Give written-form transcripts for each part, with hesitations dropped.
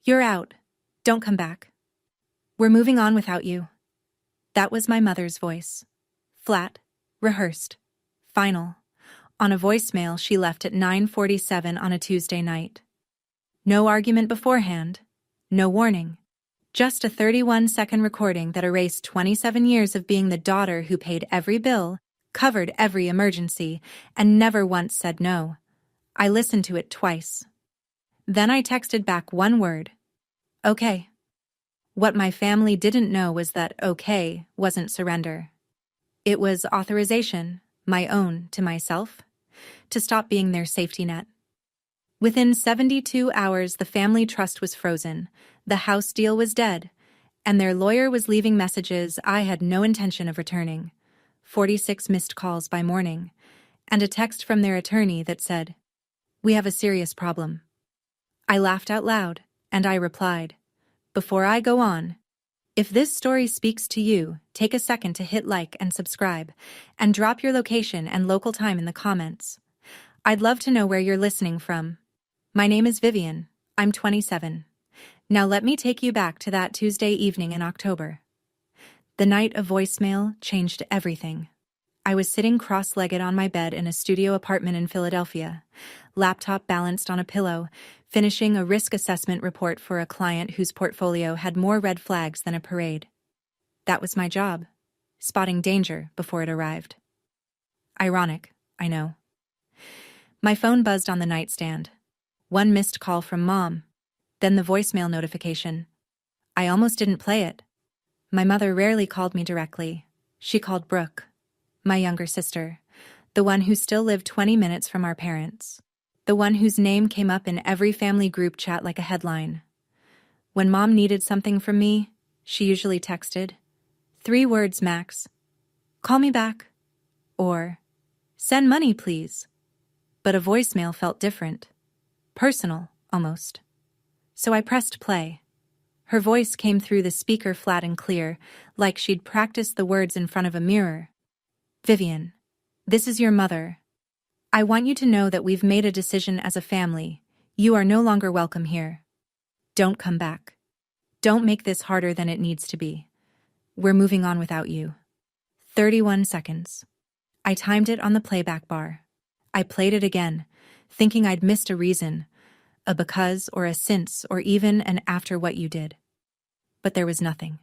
You're out. Don't come back. We're moving on without you. That was my mother's voice. Flat, rehearsed, final, on a voicemail she left at 9:47 on a Tuesday night. No argument beforehand, no warning. Just a 31-second recording that erased 27 years of being the daughter who paid every bill, covered every emergency, and never once said no. I listened to it twice. Then I texted back one word. Okay. What my family didn't know was that okay wasn't surrender. It was authorization, my own to myself, to stop being their safety net. Within 72 hours, the family trust was frozen, the house deal was dead, and their lawyer was leaving messages I had no intention of returning. 46 missed calls by morning, and a text from their attorney that said, "We have a serious problem." I laughed out loud, and I replied, "Before I go on, if this story speaks to you, take a second to hit like and subscribe, and drop your location and local time in the comments. I'd love to know where you're listening from. My name is Vivian. I'm 27. Now let me take you back to that Tuesday evening in October. The night of voicemail changed everything. I was sitting cross-legged on my bed in a studio apartment in Philadelphia, laptop balanced on a pillow, finishing a risk assessment report for a client whose portfolio had more red flags than a parade. That was my job, spotting danger before it arrived. Ironic, I know. My phone buzzed on the nightstand. One missed call from Mom, then the voicemail notification. I almost didn't play it. My mother rarely called me directly. She called Brooke, my younger sister, the one who still lived 20 minutes from our parents, the one whose name came up in every family group chat like a headline. When Mom needed something from me, she usually texted, 3 words max, "Call me back," or "Send money, please." But a voicemail felt different. Personal, almost. So I pressed play. Her voice came through the speaker flat and clear, like she'd practiced the words in front of a mirror. "Vivian, this is your mother. I want you to know that we've made a decision as a family. You are no longer welcome here. Don't come back. Don't make this harder than it needs to be. We're moving on without you." 31 seconds. I timed it on the playback bar. I played it again, thinking I'd missed a reason, a because or a since or even an after what you did. But there was nothing.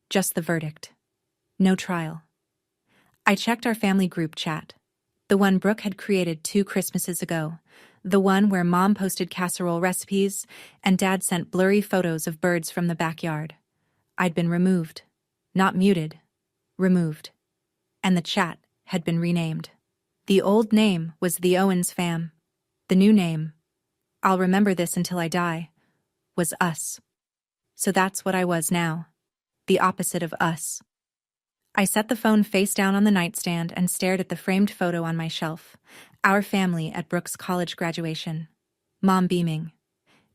Just the verdict. No trial. I checked our family group chat, the one Brooke had created 2 Christmases ago, the one where Mom posted casserole recipes and Dad sent blurry photos of birds from the backyard. I'd been removed. Not muted. Removed. And the chat had been renamed. The old name was The Owens Fam. The new name, I'll remember this until I die, was Us. So that's what I was now. The opposite of us. I set the phone face down on the nightstand and stared at the framed photo on my shelf. Our family at Brooke's college graduation. Mom beaming.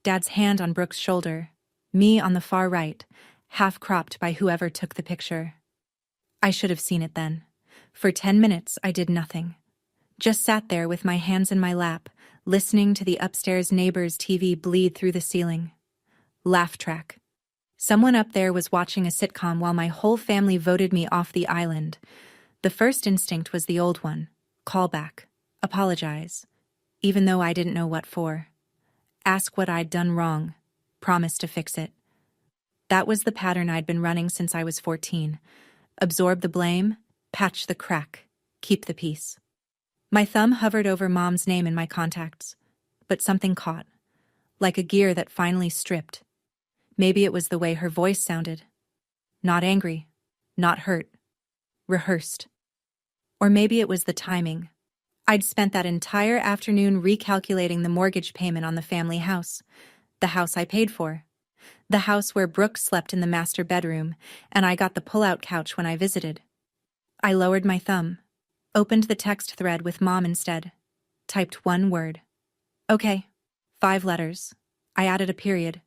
Dad's hand on Brooke's shoulder. Me on the far right, half cropped by whoever took the picture. I should have seen it then. For 10 minutes, I did nothing. Just sat there with my hands in my lap, listening to the upstairs neighbor's TV bleed through the ceiling. Laugh track. Someone up there was watching a sitcom while my whole family voted me off the island. The first instinct was the old one. Call back. Apologize. Even though I didn't know what for. Ask what I'd done wrong. Promise to fix it. That was the pattern I'd been running since I was 14. Absorb the blame, patch the crack, keep the peace. My thumb hovered over Mom's name in my contacts, but something caught, like a gear that finally stripped. Maybe it was the way her voice sounded. Not angry, not hurt, rehearsed. Or maybe it was the timing. I'd spent that entire afternoon recalculating the mortgage payment on the family house, the house I paid for, the house where Brooke slept in the master bedroom, and I got the pull-out couch when I visited. I lowered my thumb, opened the text thread with Mom instead, typed one word. Okay, 5 letters. I added a period.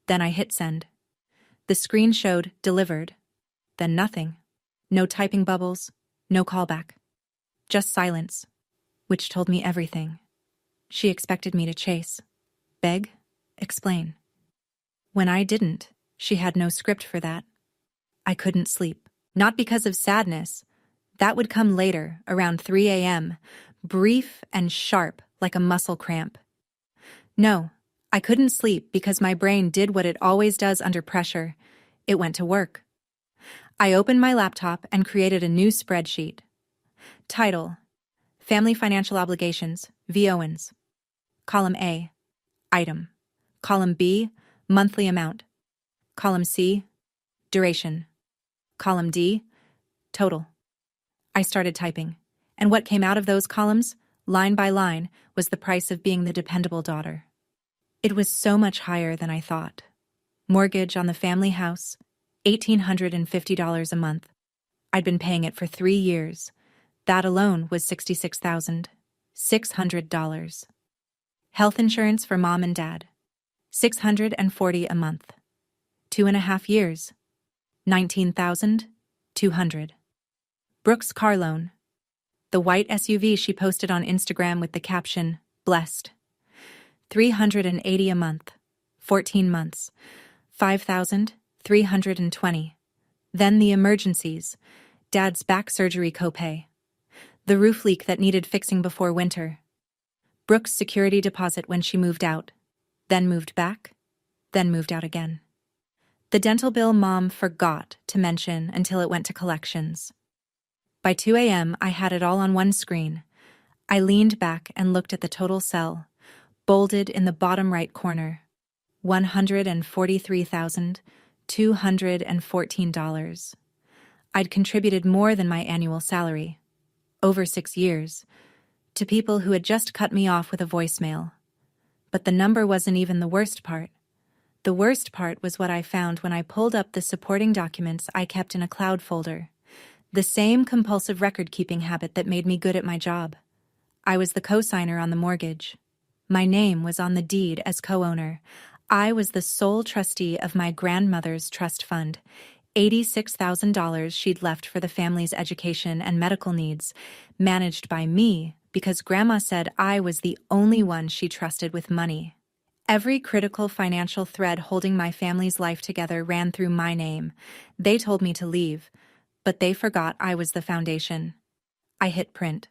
Then I hit send. The screen showed delivered. Then nothing. No typing bubbles, no callback. Just silence, which told me everything. She expected me to chase, beg, explain. When I didn't, she had no script for that. I couldn't sleep. Not because of sadness. That would come later, around 3 a.m., brief and sharp like a muscle cramp. No, I couldn't sleep because my brain did what it always does under pressure. It went to work. I opened my laptop and created a new spreadsheet. Title: Family Financial Obligations, V. Owens. Column A, Item. Column B, Monthly Amount. Column C, Duration. Column D, Total. I started typing, and what came out of those columns, line by line, was the price of being the dependable daughter. It was so much higher than I thought. Mortgage on the family house, $1,850 a month. I'd been paying it for 3 years. That alone was $66,600. Health insurance for mom and dad, $640 a month. 2.5 years, $19,200. Brooke's car loan, the white SUV she posted on Instagram with the caption, "Blessed." $380 a month, 14 months, $5,320. Then the emergencies, dad's back surgery copay, the roof leak that needed fixing before winter, Brooke's security deposit when she moved out, then moved back, then moved out again. The dental bill mom forgot to mention until it went to collections. By 2 a.m., I had it all on one screen. I leaned back and looked at the total cell, bolded in the bottom right corner. $143,214. I'd contributed more than my annual salary, over 6 years, to people who had just cut me off with a voicemail. But the number wasn't even the worst part. The worst part was what I found when I pulled up the supporting documents I kept in a cloud folder. The same compulsive record-keeping habit that made me good at my job. I was the co-signer on the mortgage. My name was on the deed as co-owner. I was the sole trustee of my grandmother's trust fund, $86,000 she'd left for the family's education and medical needs, managed by me because Grandma said I was the only one she trusted with money. Every critical financial thread holding my family's life together ran through my name. They told me to leave, but they forgot I was the foundation. I hit print.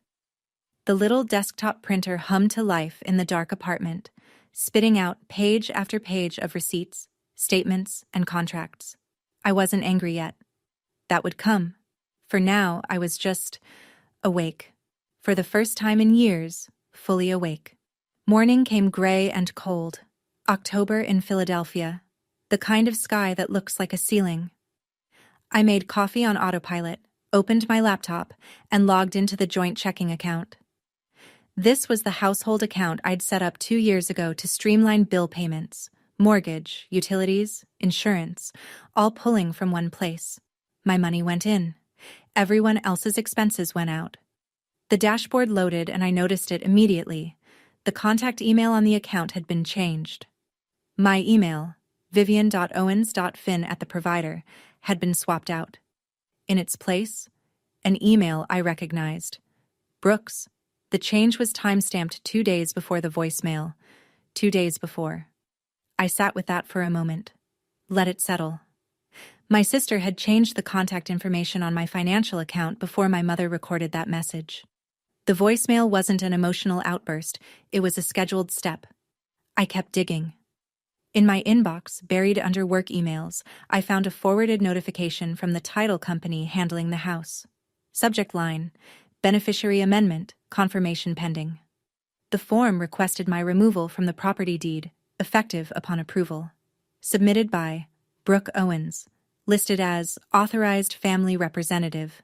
The little desktop printer hummed to life in the dark apartment, spitting out page after page of receipts, statements, and contracts. I wasn't angry yet. That would come. For now, I was just awake. For the first time in years, fully awake. Morning came gray and cold. October in Philadelphia. The kind of sky that looks like a ceiling. I made coffee on autopilot, opened my laptop, and logged into the joint checking account. This was the household account I'd set up 2 years ago to streamline bill payments, mortgage, utilities, insurance, all pulling from one place. My money went in. Everyone else's expenses went out. The dashboard loaded and I noticed it immediately. The contact email on the account had been changed. My email, vivian.owens.fin@the-provider, had been swapped out. In its place, an email I recognized. Brooks. The change was time-stamped 2 days before the voicemail. 2 days before. I sat with that for a moment. Let it settle. My sister had changed the contact information on my financial account before my mother recorded that message. The voicemail wasn't an emotional outburst, it was a scheduled step. I kept digging. In my inbox, buried under work emails, I found a forwarded notification from the title company handling the house. Subject line: Beneficiary Amendment, Confirmation Pending. The form requested my removal from the property deed, effective upon approval. Submitted by Brooke Owens, listed as Authorized Family Representative.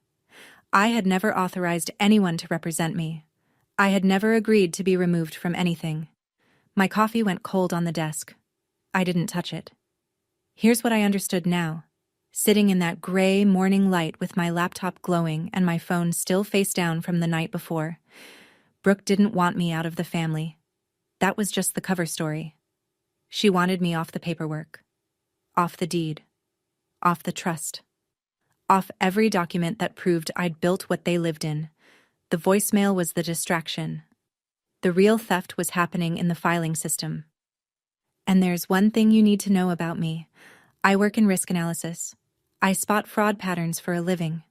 I had never authorized anyone to represent me. I had never agreed to be removed from anything. My coffee went cold on the desk. I didn't touch it. Here's what I understood now. Sitting in that gray morning light with my laptop glowing and my phone still face down from the night before, Brooke didn't want me out of the family. That was just the cover story. She wanted me off the paperwork, off the deed, off the trust, off every document that proved I'd built what they lived in. The voicemail was the distraction. The real theft was happening in the filing system. And there's one thing you need to know about me. I work in risk analysis. I spot fraud patterns for a living.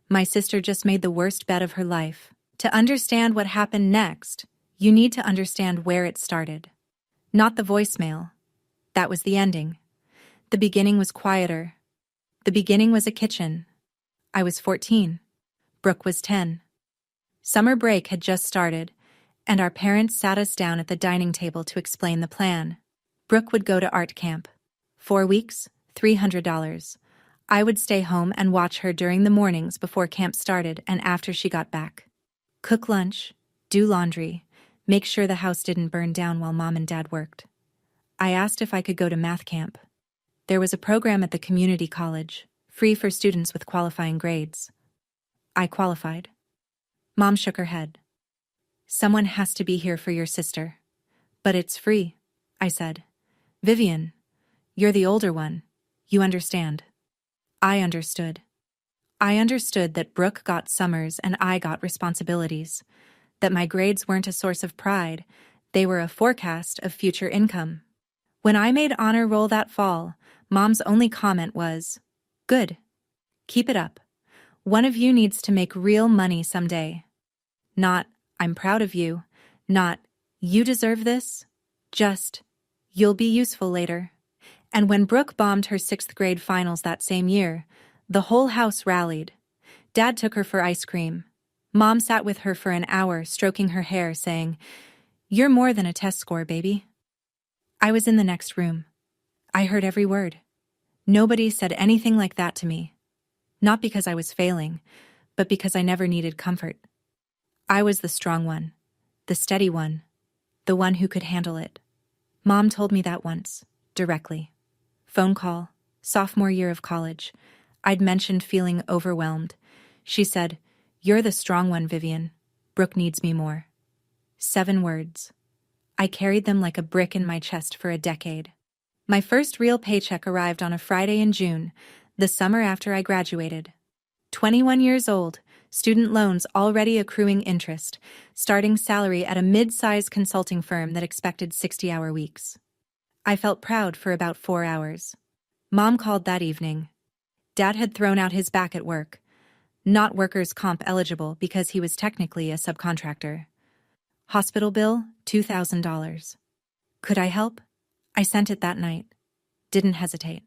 My sister just made the worst bet of her life. To understand what happened next, you need to understand where it started. Not the voicemail. That was the ending. The beginning was quieter. The beginning was a kitchen. I was 14. Brooke was 10. Summer break had just started, and our parents sat us down at the dining table to explain the plan. Brooke would go to art camp. 4 weeks, $300. I would stay home and watch her during the mornings before camp started and after she got back. Cook lunch, do laundry, make sure the house didn't burn down while Mom and Dad worked. I asked if I could go to math camp. There was a program at the community college, free for students with qualifying grades. I qualified. Mom shook her head. Someone has to be here for your sister. But it's free, I said. Vivian, you're the older one. You understand. I understood. I understood that Brooke got summers and I got responsibilities, that my grades weren't a source of pride, they were a forecast of future income. When I made honor roll that fall, Mom's only comment was, "Good. Keep it up. One of you needs to make real money someday." Not, "I'm proud of you," not, "You deserve this," just, "You'll be useful later." And when Brooke bombed her 6th grade finals that same year, the whole house rallied. Dad took her for ice cream. Mom sat with her for an hour, stroking her hair, saying, "You're more than a test score, baby." I was in the next room. I heard every word. Nobody said anything like that to me. Not because I was failing, but because I never needed comfort. I was the strong one, the steady one, the one who could handle it. Mom told me that once, directly. Phone call, sophomore year of college. I'd mentioned feeling overwhelmed. She said, "You're the strong one, Vivian. Brooke needs me more." 7 words. I carried them like a brick in my chest for a decade. My first real paycheck arrived on a Friday in June, the summer after I graduated. 21 years old, student loans already accruing interest, starting salary at a mid-sized consulting firm that expected 60-hour weeks. I felt proud for about 4 hours. Mom called that evening. Dad had thrown out his back at work. Not workers' comp eligible because he was technically a subcontractor. Hospital bill, $2,000. Could I help? I sent it that night. Didn't hesitate.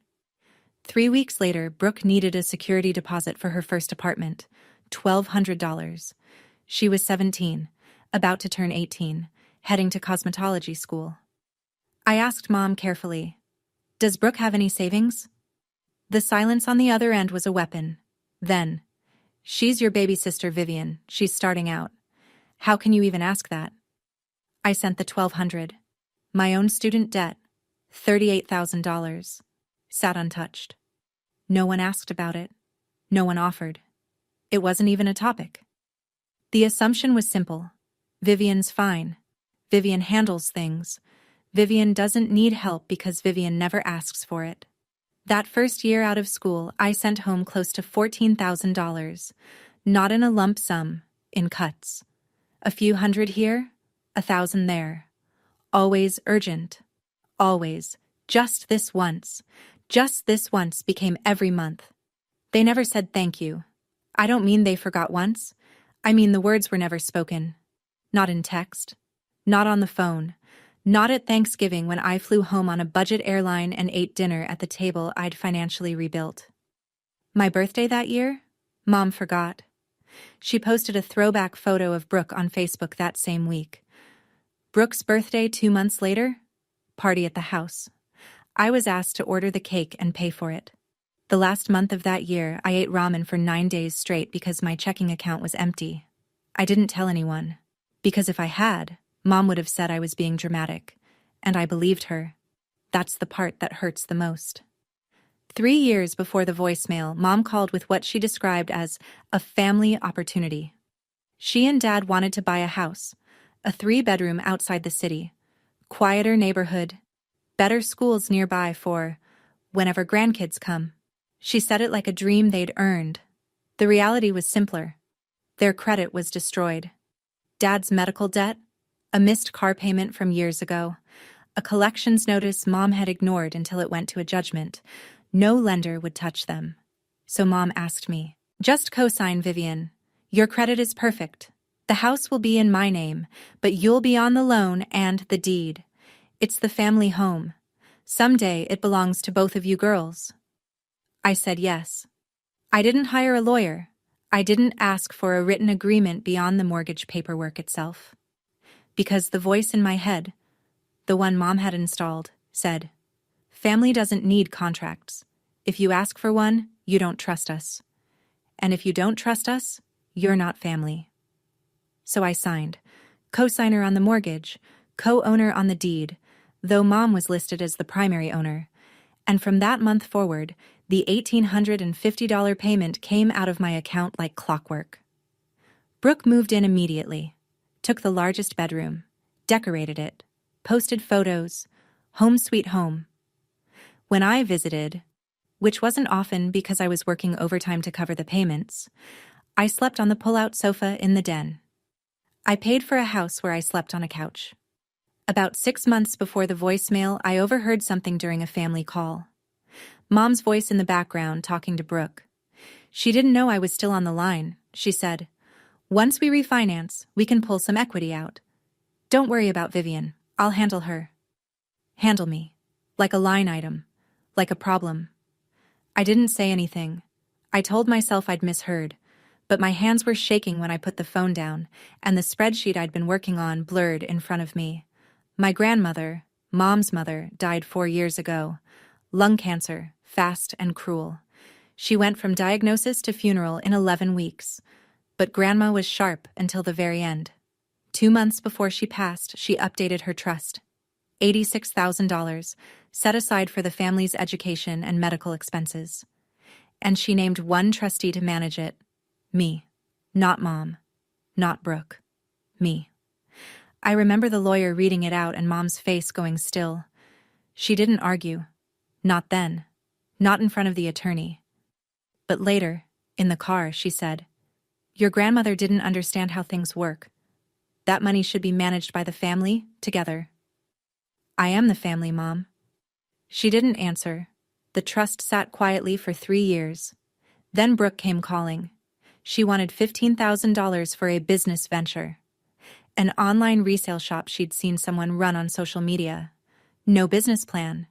3 weeks later, Brooke needed a security deposit for her first apartment, $1,200. She was 17, about to turn 18, heading to cosmetology school. I asked Mom carefully, "Does Brooke have any savings?" The silence on the other end was a weapon. Then, "She's your baby sister, Vivian. She's starting out. How can you even ask that?" I sent the $1,200. My own student debt, $38,000, sat untouched. No one asked about it. No one offered. It wasn't even a topic. The assumption was simple. Vivian's fine. Vivian handles things. Vivian doesn't need help because Vivian never asks for it. That first year out of school, I sent home close to $14,000, not in a lump sum, in cuts. A few hundred here, 1,000 there. Always urgent. Always. Just this once. Just this once became every month. They never said thank you. I don't mean they forgot once. I mean the words were never spoken. Not in text. Not on the phone. Not at Thanksgiving when I flew home on a budget airline and ate dinner at the table I'd financially rebuilt. My birthday that year? Mom forgot. She posted a throwback photo of Brooke on Facebook that same week. Brooke's birthday 2 months later? Party at the house. I was asked to order the cake and pay for it. The last month of that year, I ate ramen for 9 days straight because my checking account was empty. I didn't tell anyone. Because if I had, Mom would have said I was being dramatic, and I believed her. That's the part that hurts the most. 3 years before the voicemail, Mom called with what she described as a family opportunity. She and Dad wanted to buy a house, a 3-bedroom outside the city, quieter neighborhood, better schools nearby for whenever grandkids come. She said it like a dream they'd earned. The reality was simpler. Their credit was destroyed. Dad's medical debt, a missed car payment from years ago, A collections notice Mom had ignored until it went to a judgment. No lender would touch them. So Mom asked me, "Just co-sign, Vivian. Your credit is perfect. The house will be in my name, but you'll be on the loan and the deed. It's the family home. Someday it belongs to both of you girls." I said yes. I didn't hire a lawyer. I didn't ask for a written agreement beyond the mortgage paperwork itself. Because the voice in my head, the one Mom had installed, said, "Family doesn't need contracts. If you ask for one, you don't trust us. And if you don't trust us, you're not family." So I signed, co-signer on the mortgage, co-owner on the deed, though Mom was listed as the primary owner. And from that month forward, the $1,850 payment came out of my account like clockwork. Brooke moved in immediately, took the largest bedroom, decorated it, posted photos, home sweet home. When I visited, which wasn't often because I was working overtime to cover the payments, I slept on the pull-out sofa in the den. I paid for a house where I slept on a couch. About 6 months before the voicemail, I overheard something during a family call. Mom's voice in the background talking to Brooke. She didn't know I was still on the line. She said, "Once we refinance, we can pull some equity out. Don't worry about Vivian. I'll handle her." Handle me. Like a line item. Like a problem. I didn't say anything. I told myself I'd misheard, but my hands were shaking when I put the phone down, and the spreadsheet I'd been working on blurred in front of me. My grandmother, Mom's mother, died 4 years ago. Lung cancer, fast and cruel. She went from diagnosis to funeral in 11 weeks. But Grandma was sharp until the very end. 2 months before she passed, she updated her trust. $86,000, set aside for the family's education and medical expenses. And she named one trustee to manage it. Me. Not Mom. Not Brooke. Me. I remember the lawyer reading it out and Mom's face going still. She didn't argue. Not then. Not in front of the attorney. But later, in the car, she said, "Your grandmother didn't understand how things work. That money should be managed by the family, together." "I am the family, Mom." She didn't answer. The trust sat quietly for 3 years. Then Brooke came calling. She wanted $15,000 for a business venture. An online resale shop she'd seen someone run on social media. No business plan.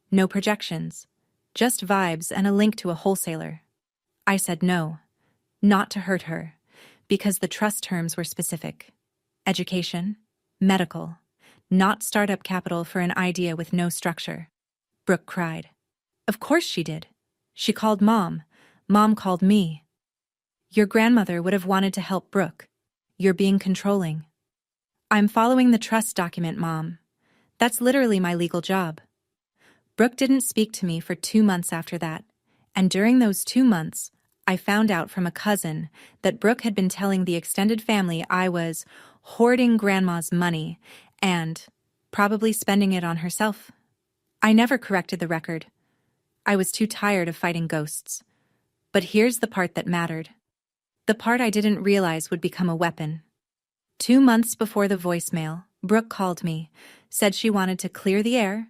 No projections. Just vibes and a link to a wholesaler. I said no. Not to hurt her, because the trust terms were specific. Education, medical, not startup capital for an idea with no structure. Brooke cried. Of course she did. She called Mom. Mom called me. Your grandmother would have wanted to help Brooke. You're being controlling. I'm following the trust document, Mom. That's literally my legal job. Brooke didn't speak to me for 2 months after that, and during those 2 months, I found out from a cousin that Brooke had been telling the extended family I was hoarding Grandma's money and probably spending it on herself. I never corrected the record. I was too tired of fighting ghosts. But here's the part that mattered. The part I didn't realize would become a weapon. 2 months before the voicemail, Brooke called me, said she wanted to clear the air.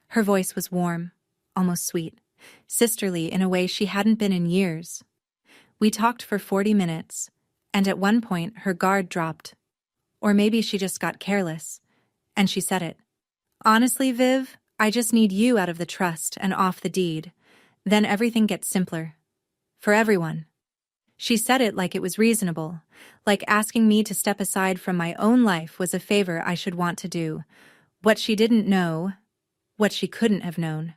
Her voice was warm, almost sweet, sisterly in a way she hadn't been in years. We talked for 40 minutes, and at one point her guard dropped. Or maybe she just got careless, and she said it. Honestly, Viv, I just need you out of the trust and off the deed. Then everything gets simpler. For everyone. She said it like it was reasonable, like asking me to step aside from my own life was a favor I should want to do. What she didn't know, what she couldn't have known,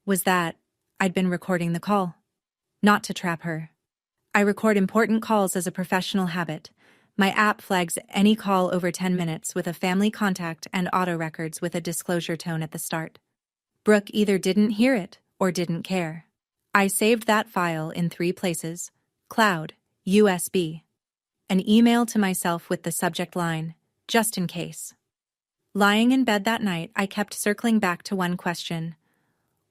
was that I'd been recording the call. Not to trap her. I record important calls as a professional habit. My app flags any call over 10 minutes with a family contact and auto records with a disclosure tone at the start. Brooke either didn't hear it or didn't care. I saved that file in 3 places: cloud, USB, an email to myself with the subject line, just in case. Lying in bed that night, I kept circling back to one question.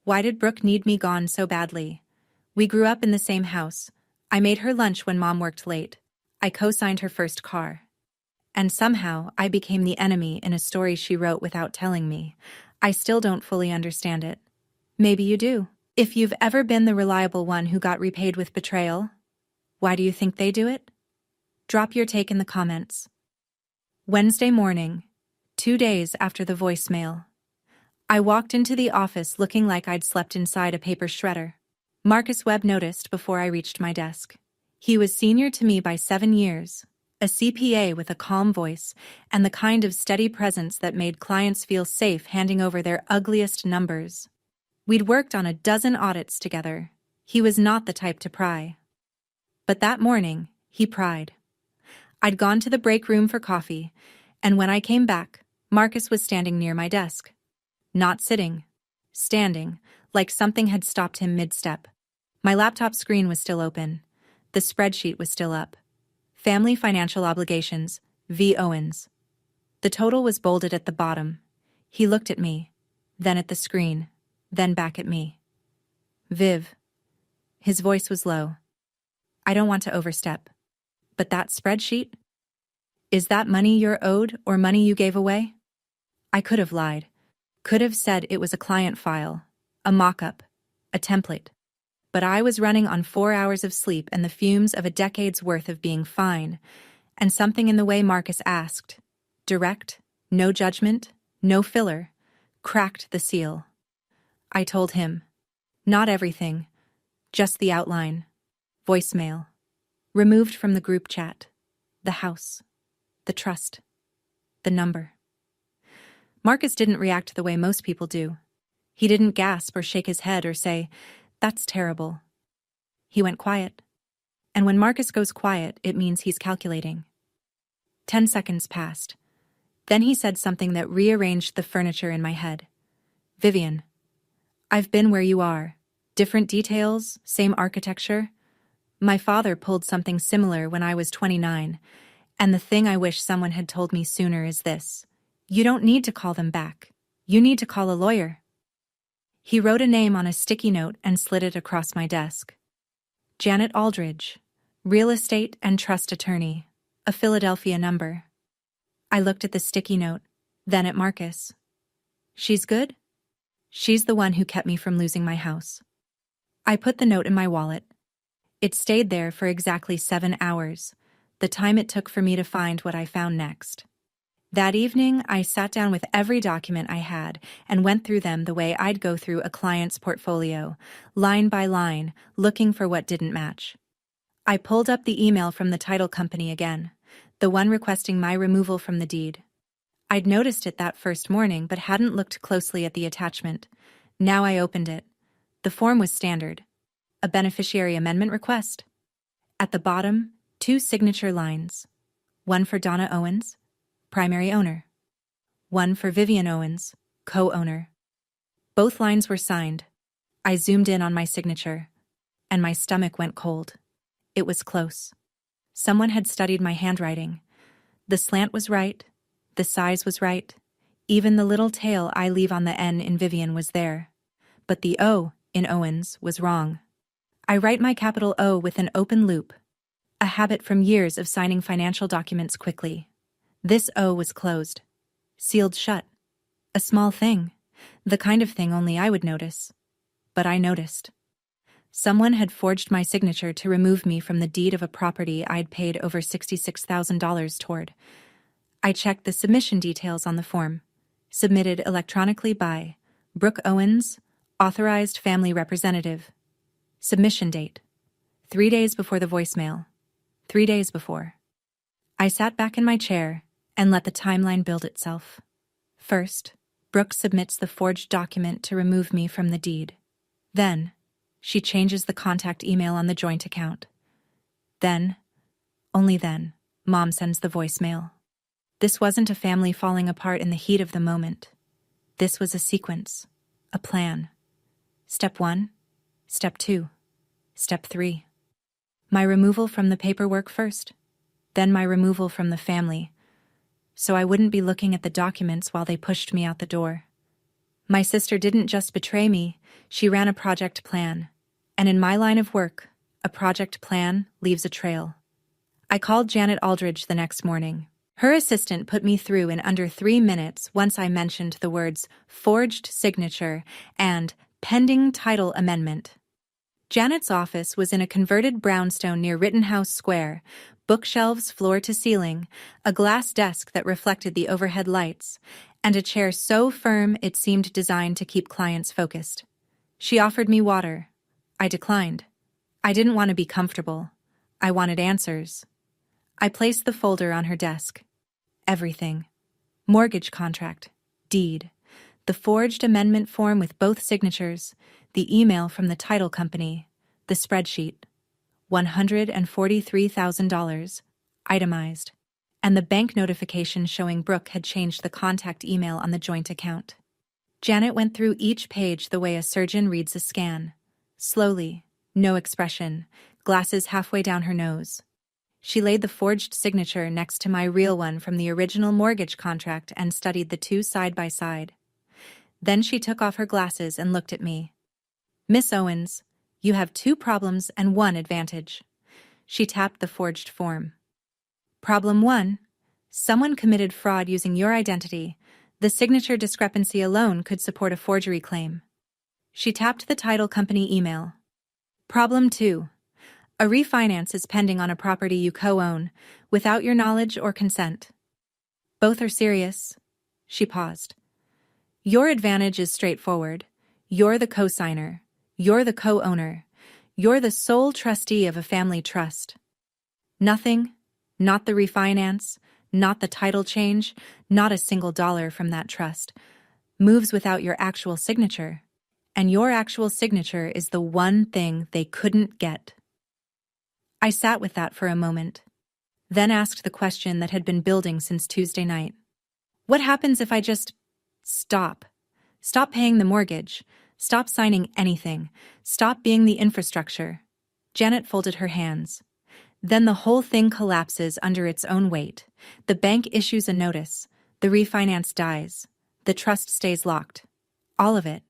Why did Brooke need me gone so badly? We grew up in the same house. I made her lunch when Mom worked late. I co-signed her first car. and somehow I became the enemy in a story she wrote without telling me. I still don't fully understand it. Maybe you do. If you've ever been the reliable one who got repaid with betrayal, why do you think they do it? Drop your take in the comments. Wednesday morning, 2 days after the voicemail. I walked into the office looking like I'd slept inside a paper shredder. Marcus Webb noticed before I reached my desk. He was senior to me by 7 years, a CPA with a calm voice and the kind of steady presence that made clients feel safe handing over their ugliest numbers. We'd worked on a dozen audits together. He was not the type to pry. But that morning, he pried. I'd gone to the break room for coffee, and when I came back, Marcus was standing near my desk. Not sitting, standing, like something had stopped him mid-step. My laptop screen was still open. The spreadsheet was still up. Family Financial Obligations, V. Owens. The total was bolded at the bottom. He looked at me, then at the screen, then back at me. Viv. His voice was low. I don't want to overstep. But that spreadsheet? Is that money you're owed or money you gave away? I could have lied. Could have said it was a client file, a mock-up, a template. But I was running on 4 hours of sleep and the fumes of a decade's worth of being fine, and something in the way Marcus asked, direct, no judgment, no filler, cracked the seal. I told him, not everything, just the outline, voicemail, removed from the group chat, the house, the trust, the number. Marcus didn't react the way most people do. He didn't gasp or shake his head or say, "That's terrible." He went quiet. And when Marcus goes quiet, it means he's calculating. 10 seconds passed. Then he said something that rearranged the furniture in my head. "Vivian, I've been where you are. Different details, same architecture. My father pulled something similar when I was 29, and the thing I wish someone had told me sooner is this. You don't need to call them back. You need to call a lawyer." He wrote a name on a sticky note and slid it across my desk. Janet Aldridge, real estate and trust attorney, a Philadelphia number. I looked at the sticky note, then at Marcus. She's good? She's the one who kept me from losing my house. I put the note in my wallet. It stayed there for exactly 7 hours, the time it took for me to find what I found next. That evening, I sat down with every document I had and went through them the way I'd go through a client's portfolio, line by line, looking for what didn't match. I pulled up the email from the title company again, the one requesting my removal from the deed. I'd noticed it that first morning but hadn't looked closely at the attachment. Now I opened it. The form was standard. A beneficiary amendment request. At the bottom, 2 signature lines. One for Donna Owens, primary owner. One for Vivian Owens, co-owner. Both lines were signed. I zoomed in on my signature, and my stomach went cold. It was close. Someone had studied my handwriting. The slant was right, the size was right, even the little tail I leave on the N in Vivian was there. But the O in Owens was wrong. I write my capital O with an open loop, a habit from years of signing financial documents quickly. This O was closed, sealed shut. A small thing, the kind of thing only I would notice. But I noticed. Someone had forged my signature to remove me from the deed of a property I'd paid over $66,000 toward. I checked the submission details on the form, submitted electronically by Brooke Owens, authorized family representative. Submission date: 3 days before the voicemail. 3 days before. I sat back in my chair and let the timeline build itself. First, Brooke submits the forged document to remove me from the deed. Then, she changes the contact email on the joint account. Then, only then, Mom sends the voicemail. This wasn't a family falling apart in the heat of the moment. This was a sequence, a plan. Step 1, Step 2, Step 3. My removal from the paperwork first, then my removal from the family, so I wouldn't be looking at the documents while they pushed me out the door. My sister didn't just betray me, she ran a project plan. And in my line of work, a project plan leaves a trail. I called Janet Aldridge the next morning. Her assistant put me through in under 3 minutes once I mentioned the words forged signature and pending title amendment. Janet's office was in a converted brownstone near Rittenhouse Square, bookshelves floor to ceiling, a glass desk that reflected the overhead lights, and a chair so firm it seemed designed to keep clients focused. She offered me water. I declined. I didn't want to be comfortable. I wanted answers. I placed the folder on her desk. Everything. Mortgage contract, deed, the forged amendment form with both signatures, the email from the title company, the spreadsheet, $143,000, itemized, and the bank notification showing Brooke had changed the contact email on the joint account. Janet went through each page the way a surgeon reads a scan. Slowly, no expression, glasses halfway down her nose. She laid the forged signature next to my real one from the original mortgage contract and studied the two side by side. Then she took off her glasses and looked at me. "Miss Owens, you have 2 problems and 1 advantage." She tapped the forged form. "Problem 1. Someone committed fraud using your identity. The signature discrepancy alone could support a forgery claim." She tapped the title company email. "Problem 2. A refinance is pending on a property you co-own, without your knowledge or consent." "Both are serious." She paused. "Your advantage is straightforward. You're the co-signer. You're the co-owner. You're the sole trustee of a family trust. Nothing, not the refinance, not the title change, not a single dollar from that trust, moves without your actual signature. And your actual signature is the one thing they couldn't get." I sat with that for a moment, then asked the question that had been building since Tuesday night. What happens if I just stop? Stop paying the mortgage, stop signing anything, stop being the infrastructure. Janet folded her hands. Then the whole thing collapses under its own weight. The bank issues a notice, the refinance dies, the trust stays locked. All of it.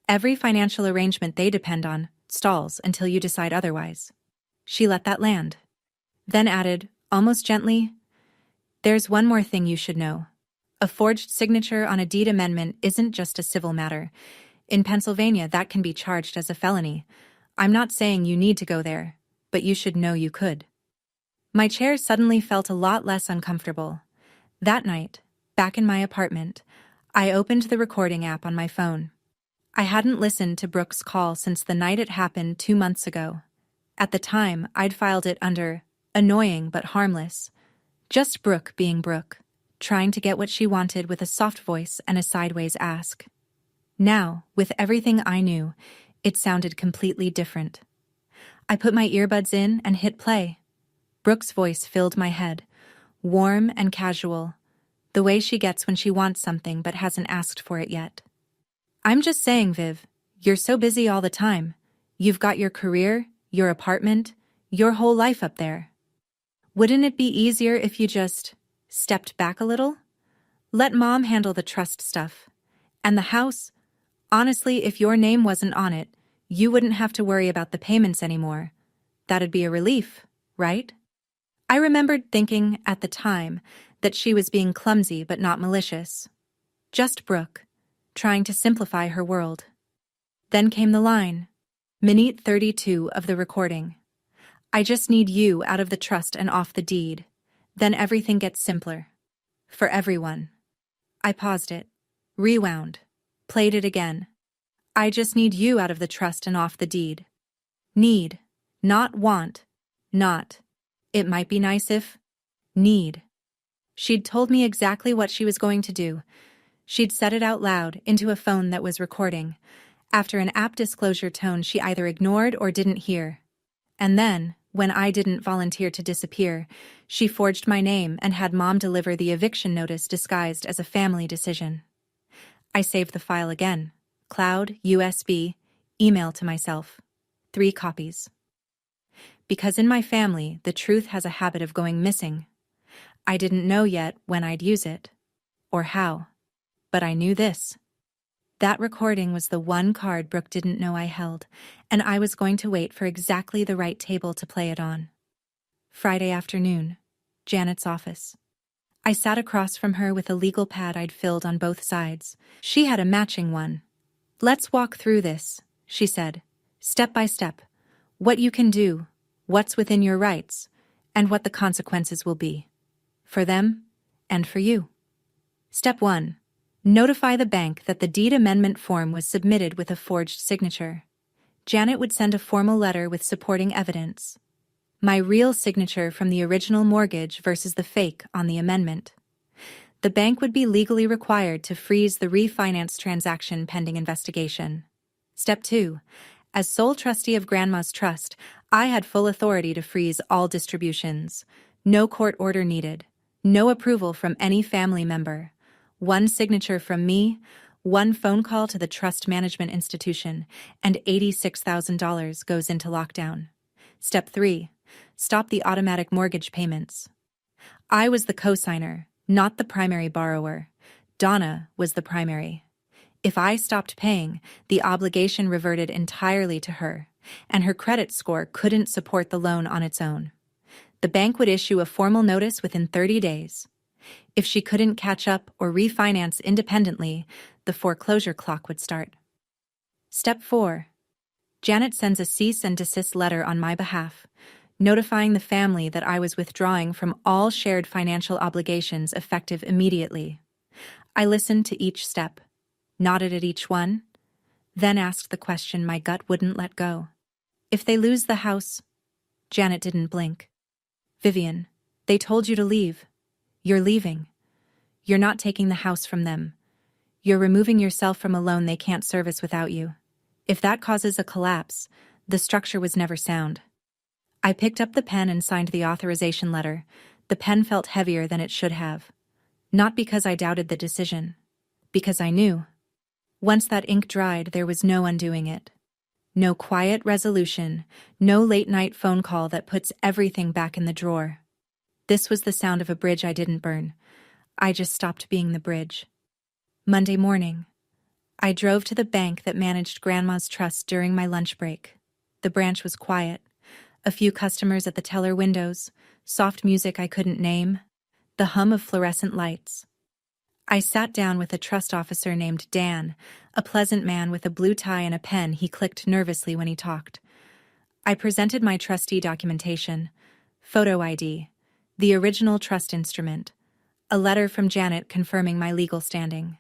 Every financial arrangement they depend on stalls until you decide otherwise. She let that land. Then added, almost gently, "There's one more thing you should know. A forged signature on a deed amendment isn't just a civil matter. In Pennsylvania, that can be charged as a felony. I'm not saying you need to go there, but you should know you could." My chair suddenly felt a lot less uncomfortable. That night, back in my apartment, I opened the recording app on my phone. I hadn't listened to Brooke's call since the night it happened 2 months ago. At the time, I'd filed it under annoying but harmless. Just Brooke being Brooke, trying to get what she wanted with a soft voice and a sideways ask. Now, with everything I knew, it sounded completely different. I put my earbuds in and hit play. Brooke's voice filled my head, warm and casual, the way she gets when she wants something but hasn't asked for it yet. "I'm just saying, Viv, you're so busy all the time. You've got your career, your apartment, your whole life up there. Wouldn't it be easier if you just stepped back a little? Let Mom handle the trust stuff. And the house, honestly, if your name wasn't on it, you wouldn't have to worry about the payments anymore. That'd be a relief, right?" I remembered thinking at the time that she was being clumsy but not malicious. Just Brooke, trying to simplify her world. Then came the line. Minute 32 of the recording. "I just need you out of the trust and off the deed. Then everything gets simpler. For everyone." I paused it, rewound, played it again. "I just need you out of the trust and off the deed. Need, not want, not, it might be nice if, need." She'd told me exactly what she was going to do. She'd said it out loud into a phone that was recording. After an app disclosure tone she either ignored or didn't hear. And then, when I didn't volunteer to disappear, she forged my name and had Mom deliver the eviction notice disguised as a family decision. I saved the file again. Cloud, USB, email to myself. 3 copies. Because in my family, the truth has a habit of going missing. I didn't know yet when I'd use it, or how, but I knew this. That recording was the one card Brooke didn't know I held, and I was going to wait for exactly the right table to play it on. Friday afternoon, Janet's office. I sat across from her with a legal pad I'd filled on both sides. She had a matching one. "Let's walk through this," she said, "step by step. What you can do, what's within your rights, and what the consequences will be. For them, and for you." Step 1. Notify the bank that the deed amendment form was submitted with a forged signature. Janet would send a formal letter with supporting evidence. My real signature from the original mortgage versus the fake on the amendment. The bank would be legally required to freeze the refinance transaction pending investigation. Step 2. As sole trustee of Grandma's trust, I had full authority to freeze all distributions. No court order needed. No approval from any family member. One signature from me, one phone call to the trust management institution, and $86,000 goes into lockdown. Step 3. Stop the automatic mortgage payments. I was the co-signer, not the primary borrower. Donna was the primary. If I stopped paying, the obligation reverted entirely to her, and her credit score couldn't support the loan on its own. The bank would issue a formal notice within 30 days. If she couldn't catch up or refinance independently, the foreclosure clock would start. Step 4. Janet sends a cease and desist letter on my behalf, notifying the family that I was withdrawing from all shared financial obligations effective immediately. I listened to each step, nodded at each one, then asked the question my gut wouldn't let go. "If they lose the house..." Janet didn't blink. "Vivian, they told you to leave. You're leaving. You're not taking the house from them. You're removing yourself from a loan they can't service without you. If that causes a collapse, the structure was never sound." I picked up the pen and signed the authorization letter. The pen felt heavier than it should have. Not because I doubted the decision. Because I knew. Once that ink dried, there was no undoing it. No quiet resolution, no late-night phone call that puts everything back in the drawer. This was the sound of a bridge I didn't burn. I just stopped being the bridge. Monday morning. I drove to the bank that managed Grandma's trust during my lunch break. The branch was quiet. A few customers at the teller windows, soft music I couldn't name, the hum of fluorescent lights. I sat down with a trust officer named Dan, a pleasant man with a blue tie and a pen. He clicked nervously when he talked. I presented my trustee documentation, photo ID, the original trust instrument, a letter from Janet confirming my legal standing.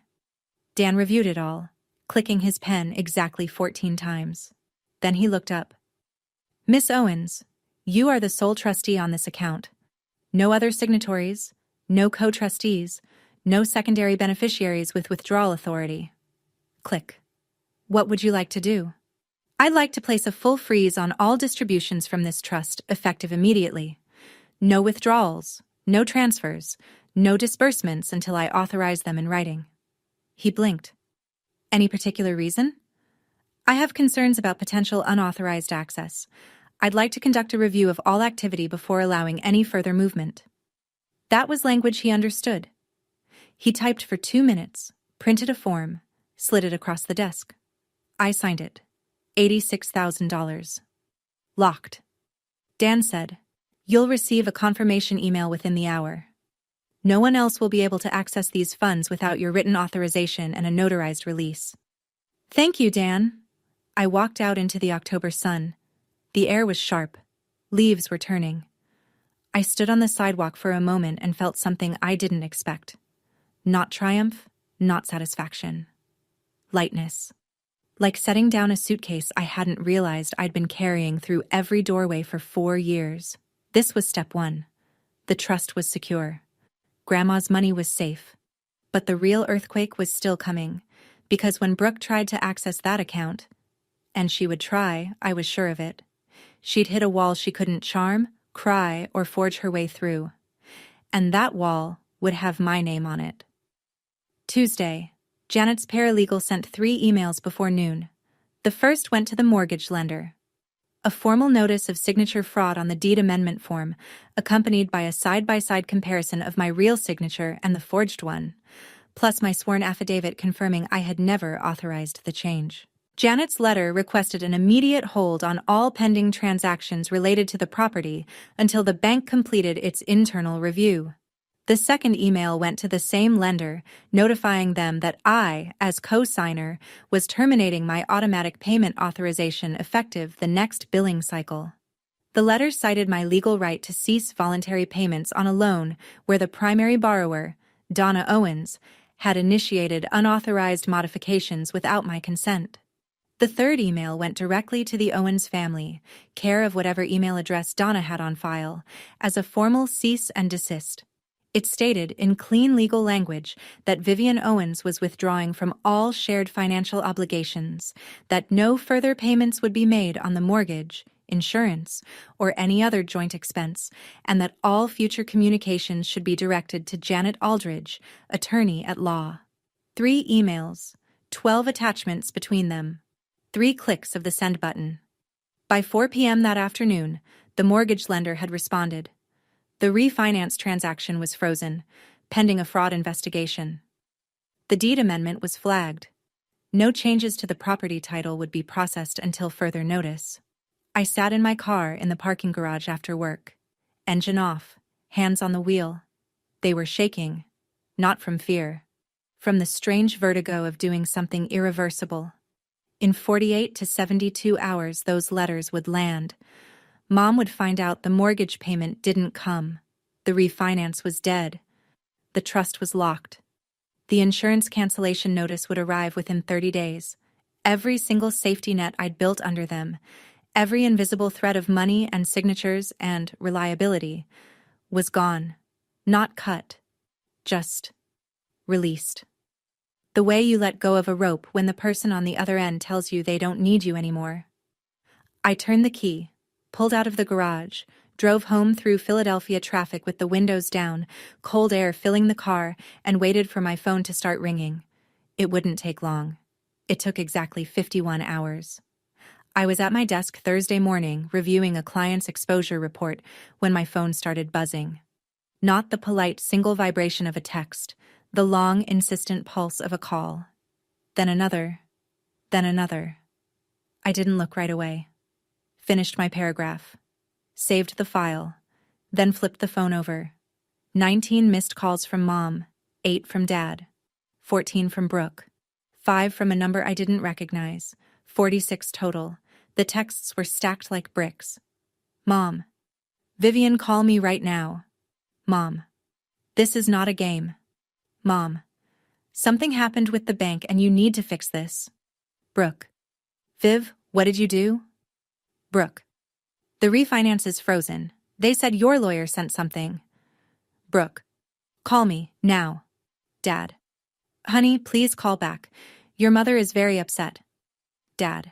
Dan reviewed it all, clicking his pen exactly 14 times. Then he looked up. "Miss Owens, you are the sole trustee on this account. No other signatories, no co-trustees, no secondary beneficiaries with withdrawal authority." Click. "What would you like to do?" "I'd like to place a full freeze on all distributions from this trust, effective immediately. No withdrawals, no transfers, no disbursements until I authorize them in writing." He blinked. "Any particular reason?" "I have concerns about potential unauthorized access. I'd like to conduct a review of all activity before allowing any further movement." That was language he understood. He typed for 2 minutes, printed a form, slid it across the desk. I signed it. $86,000. Locked. Dan said, "You'll receive a confirmation email within the hour. No one else will be able to access these funds without your written authorization and a notarized release." "Thank you, Dan." I walked out into the October sun. The air was sharp. Leaves were turning. I stood on the sidewalk for a moment and felt something I didn't expect. Not triumph, not satisfaction. Lightness. Like setting down a suitcase I hadn't realized I'd been carrying through every doorway for 4 years. This was step 1. The trust was secure. Grandma's money was safe. But the real earthquake was still coming, because when Brooke tried to access that account, and she would try, I was sure of it, she'd hit a wall she couldn't charm, cry, or forge her way through. And that wall would have my name on it. Tuesday, Janet's paralegal sent 3 emails before noon. The first went to the mortgage lender. A formal notice of signature fraud on the deed amendment form, accompanied by a side-by-side comparison of my real signature and the forged one, plus my sworn affidavit confirming I had never authorized the change. Janet's letter requested an immediate hold on all pending transactions related to the property until the bank completed its internal review. The second email went to the same lender, notifying them that I, as co-signer, was terminating my automatic payment authorization effective the next billing cycle. The letter cited my legal right to cease voluntary payments on a loan where the primary borrower, Donna Owens, had initiated unauthorized modifications without my consent. The third email went directly to the Owens family, care of whatever email address Donna had on file, as a formal cease and desist. It stated, in clean legal language, that Vivian Owens was withdrawing from all shared financial obligations, that no further payments would be made on the mortgage, insurance, or any other joint expense, and that all future communications should be directed to Janet Aldridge, attorney at law. 3 emails, 12 attachments between them. 3 clicks of the send button. By 4 p.m. that afternoon, the mortgage lender had responded. The refinance transaction was frozen, pending a fraud investigation. The deed amendment was flagged. No changes to the property title would be processed until further notice. I sat in my car in the parking garage after work. Engine off, hands on the wheel. They were shaking, not from fear, from the strange vertigo of doing something irreversible. In 48 to 72 hours, those letters would land. Mom would find out the mortgage payment didn't come. The refinance was dead. The trust was locked. The insurance cancellation notice would arrive within 30 days. Every single safety net I'd built under them, every invisible thread of money and signatures and reliability, was gone. Not cut. Just released. The way you let go of a rope when the person on the other end tells you they don't need you anymore. I turned the key, pulled out of the garage, drove home through Philadelphia traffic with the windows down, cold air filling the car, and waited for my phone to start ringing. It wouldn't take long. It took exactly 51 hours. I was at my desk Thursday morning reviewing a client's exposure report when my phone started buzzing. Not the polite single vibration of a text, the long, insistent pulse of a call. Then another. Then another. I didn't look right away. Finished my paragraph. Saved the file. Then flipped the phone over. 19 missed calls from Mom, 8 from Dad, 14 from Brooke, 5 from a number I didn't recognize, 46 total. The texts were stacked like bricks. Mom. Vivian, call me right now. Mom. This is not a game. Mom. Something happened with the bank and you need to fix this. Brooke. Viv, what did you do? Brooke. The refinance is frozen. They said your lawyer sent something. Brooke. Call me, now. Dad. Honey, please call back. Your mother is very upset. Dad.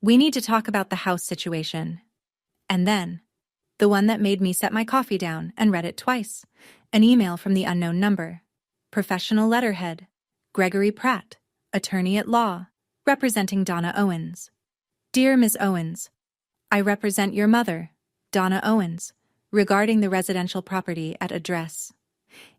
We need to talk about the house situation. And then, the one that made me set my coffee down and read it twice. An email from the unknown number. Professional letterhead. Gregory Pratt, attorney at law, representing Donna Owens. Dear Ms. Owens, I represent your mother, Donna Owens, regarding the residential property at address.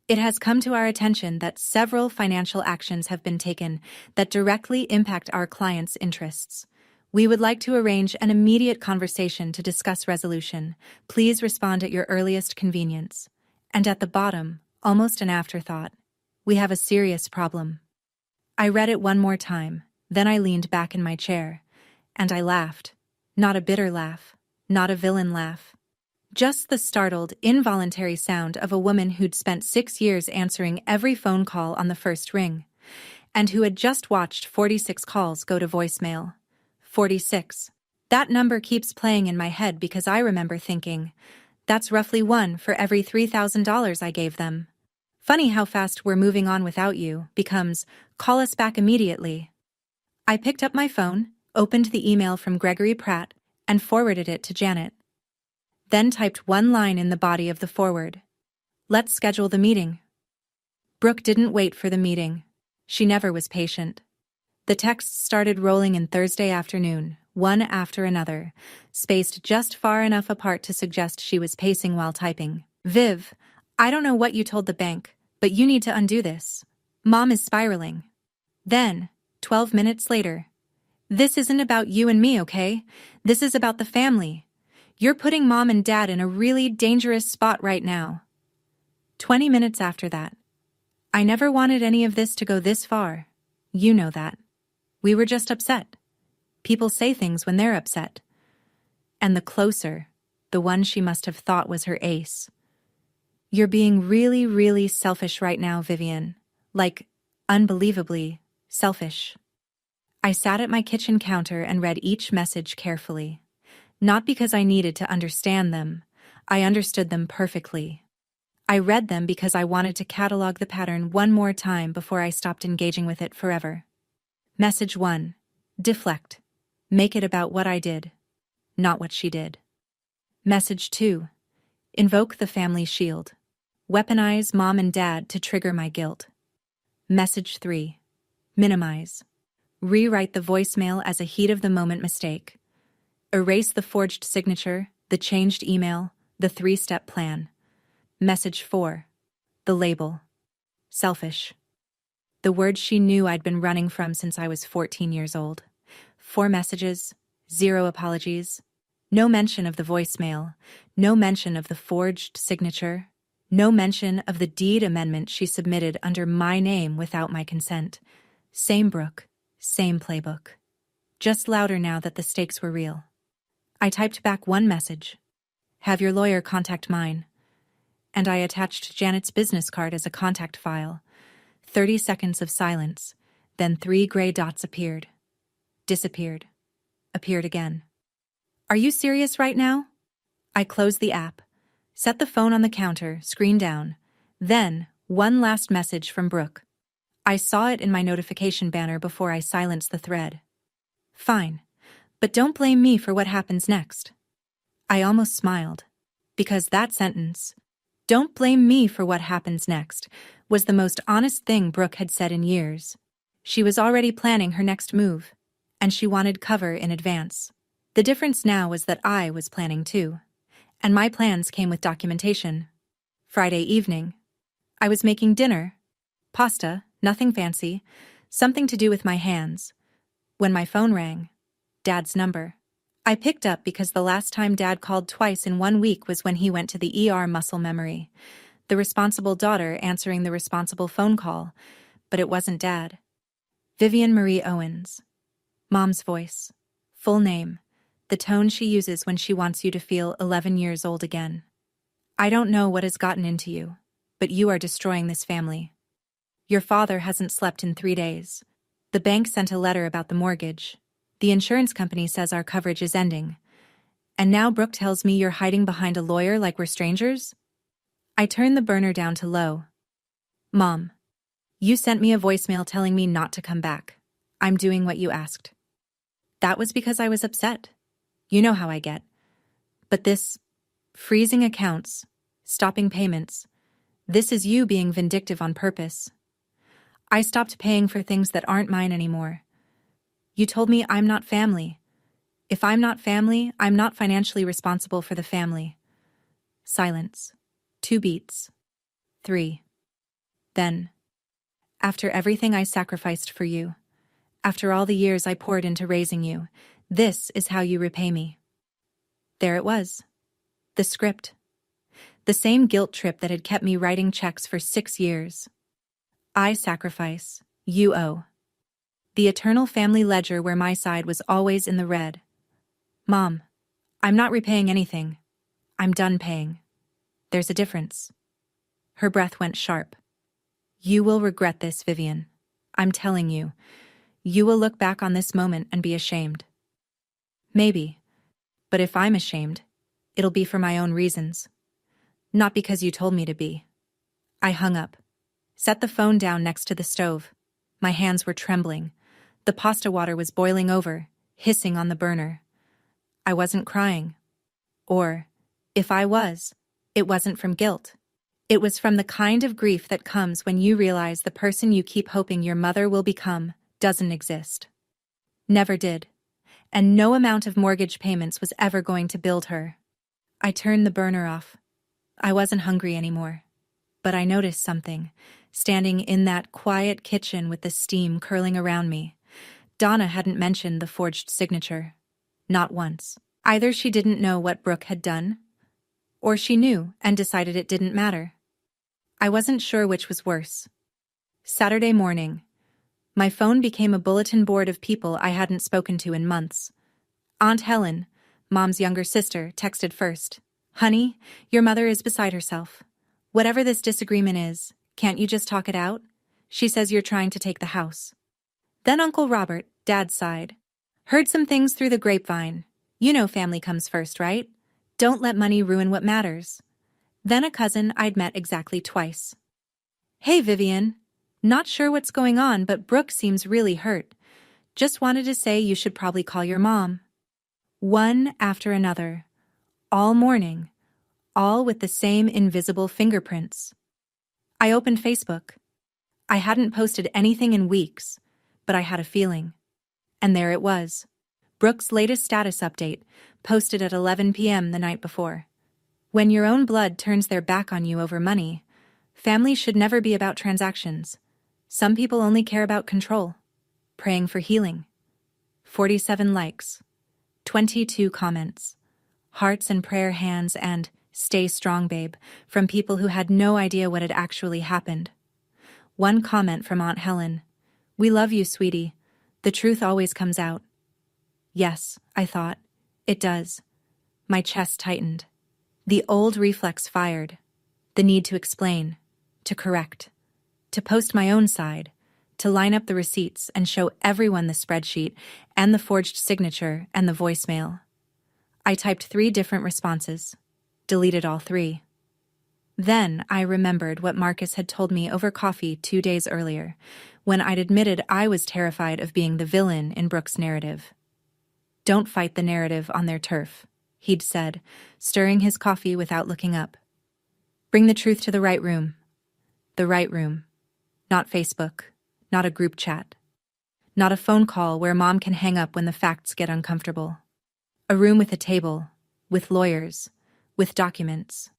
It has come to our attention that several financial actions have been taken that directly impact our clients' interests. We would like to arrange an immediate conversation to discuss resolution. Please respond at your earliest convenience. And at the bottom, almost an afterthought, we have a serious problem. I read it one more time, then I leaned back in my chair, and I laughed. Not a bitter laugh, not a villain laugh. Just the startled, involuntary sound of a woman who'd spent 6 years answering every phone call on the first ring, and who had just watched 46 calls go to voicemail. 46. That number keeps playing in my head because I remember thinking, that's roughly 1 for every $3,000 I gave them. Funny how fast we're moving on without you becomes, call us back immediately. I picked up my phone, opened the email from Gregory Pratt, and forwarded it to Janet. Then typed one line in the body of the forward. Let's schedule the meeting. Brooke didn't wait for the meeting. She never was patient. The texts started rolling in Thursday afternoon, one after another, spaced just far enough apart to suggest she was pacing while typing. Viv, I don't know what you told the bank, but you need to undo this. Mom is spiraling. Then, 12 minutes later, this isn't about you and me, okay? This is about the family. You're putting Mom and Dad in a really dangerous spot right now. 20 minutes after that. I never wanted any of this to go this far. You know that. We were just upset. People say things when they're upset. And the closer, the one she must have thought was her ace. You're being really, really selfish right now, Vivian. Like, unbelievably selfish. I sat at my kitchen counter and read each message carefully. Not because I needed to understand them. I understood them perfectly. I read them because I wanted to catalog the pattern one more time before I stopped engaging with it forever. Message 1. Deflect. Make it about what I did, not what she did. Message 2. Invoke the family shield. Weaponize mom and dad to trigger my guilt. Message 3. Minimize. Rewrite the voicemail as a heat-of-the-moment mistake. Erase the forged signature, the changed email, the 3-step plan. Message 4. The label. Selfish. The word she knew I'd been running from since I was 14 years old. 4 messages, 0 apologies. No mention of the voicemail, no mention of the forged signature, no mention of the deed amendment she submitted under my name without my consent. Same Brooke, same playbook. Just louder now that the stakes were real. I typed back one message. Have your lawyer contact mine. And I attached Janet's business card as a contact file. 30 seconds of silence, then 3 gray dots appeared. Disappeared. Appeared again. Are you serious right now? I closed the app, set the phone on the counter, screen down. Then, one last message from Brooke. I saw it in my notification banner before I silenced the thread. Fine, but don't blame me for what happens next. I almost smiled, because that sentence, "Don't blame me for what happens next," was the most honest thing Brooke had said in years. She was already planning her next move, and she wanted cover in advance. The difference now was that I was planning too, and my plans came with documentation. Friday evening. I was making dinner. Pasta, nothing fancy, something to do with my hands. When my phone rang. Dad's number. I picked up because the last time Dad called twice in 1 week was when he went to the ER. Muscle memory. The responsible daughter answering the responsible phone call, but it wasn't Dad. Vivian Marie Owens. Mom's voice. Full name. The tone she uses when she wants you to feel 11 years old again. I don't know what has gotten into you, but you are destroying this family. Your father hasn't slept in 3 days. The bank sent a letter about the mortgage. The insurance company says our coverage is ending. And now Brooke tells me you're hiding behind a lawyer like we're strangers? I turned the burner down to low. Mom, you sent me a voicemail telling me not to come back. I'm doing what you asked. That was because I was upset. You know how I get. But this, freezing accounts, stopping payments, this is you being vindictive on purpose. I stopped paying for things that aren't mine anymore. You told me I'm not family. If I'm not family, I'm not financially responsible for the family. Silence. 2 beats. 3. Then, after everything I sacrificed for you, after all the years I poured into raising you, this is how you repay me. There it was. The script. The same guilt trip that had kept me writing checks for 6 years. I sacrifice, you owe. The eternal family ledger where my side was always in the red. Mom, I'm not repaying anything. I'm done paying. There's a difference. Her breath went sharp. You will regret this, Vivian. I'm telling you. You will look back on this moment and be ashamed. Maybe. But if I'm ashamed, it'll be for my own reasons. Not because you told me to be. I hung up. Set the phone down next to the stove. My hands were trembling. The pasta water was boiling over, hissing on the burner. I wasn't crying. Or, if I was, it wasn't from guilt. It was from the kind of grief that comes when you realize the person you keep hoping your mother will become doesn't exist. Never did. And no amount of mortgage payments was ever going to build her. I turned the burner off. I wasn't hungry anymore. But I noticed something, standing in that quiet kitchen with the steam curling around me. Donna hadn't mentioned the forged signature. Not once. Either she didn't know what Brooke had done, or she knew and decided it didn't matter. I wasn't sure which was worse. Saturday morning. My phone became a bulletin board of people I hadn't spoken to in months. Aunt Helen, Mom's younger sister, texted first. "Honey, your mother is beside herself. Whatever this disagreement is, can't you just talk it out? She says you're trying to take the house." Then Uncle Robert, Dad's side. "Heard some things through the grapevine. You know family comes first, right? Don't let money ruin what matters." Then a cousin I'd met exactly twice. "Hey, Vivian. Not sure what's going on, but Brooke seems really hurt. Just wanted to say you should probably call your mom." One after another. All morning. All with the same invisible fingerprints. I opened Facebook. I hadn't posted anything in weeks, but I had a feeling. And there it was. Brooke's latest status update, posted at 11 p.m. the night before. When your own blood turns their back on you over money, family should never be about transactions. Some people only care about control. Praying for healing. 47 likes. 22 comments. Hearts and prayer hands and "Stay strong, babe," from people who had no idea what had actually happened. One comment from Aunt Helen. "We love you, sweetie. The truth always comes out." Yes, I thought. It does. My chest tightened. The old reflex fired. The need to explain, to correct, to post my own side, to line up the receipts and show everyone the spreadsheet and the forged signature and the voicemail. I typed 3 different responses, deleted all 3. Then I remembered what Marcus had told me over coffee 2 days earlier, when I'd admitted I was terrified of being the villain in Brooke's narrative. "Don't fight the narrative on their turf," he'd said, stirring his coffee without looking up. "Bring the truth to the right room." The right room. Not Facebook, not a group chat. Not a phone call where Mom can hang up when the facts get uncomfortable. A room with a table, with lawyers, with documents,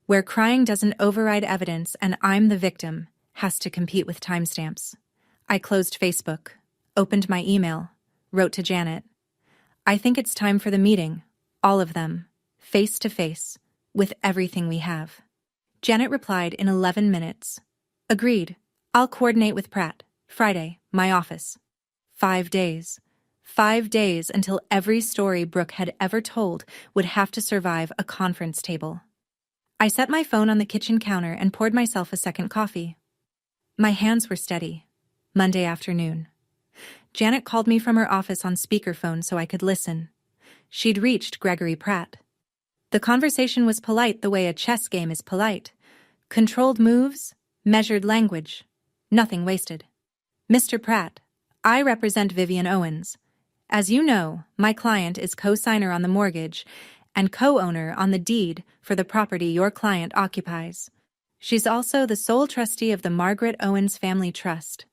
where crying doesn't override evidence and I'm the victim has to compete with timestamps. I closed Facebook, opened my email, wrote to Janet. "I think it's time for the meeting, all of them, face to face, with everything we have." Janet replied in 11 minutes. "Agreed. I'll coordinate with Pratt. Friday, my office." 5 days. 5 days until every story Brooke had ever told would have to survive a conference table. I set my phone on the kitchen counter and poured myself a second coffee. My hands were steady. Monday afternoon. Janet called me from her office on speakerphone so I could listen. She'd reached Gregory Pratt. The conversation was polite the way a chess game is polite. Controlled moves, measured language, nothing wasted. "Mr. Pratt, I represent Vivian Owens. As you know, my client is co-signer on the mortgage and co-owner on the deed for the property your client occupies. She's also the sole trustee of the Margaret Owens Family Trust."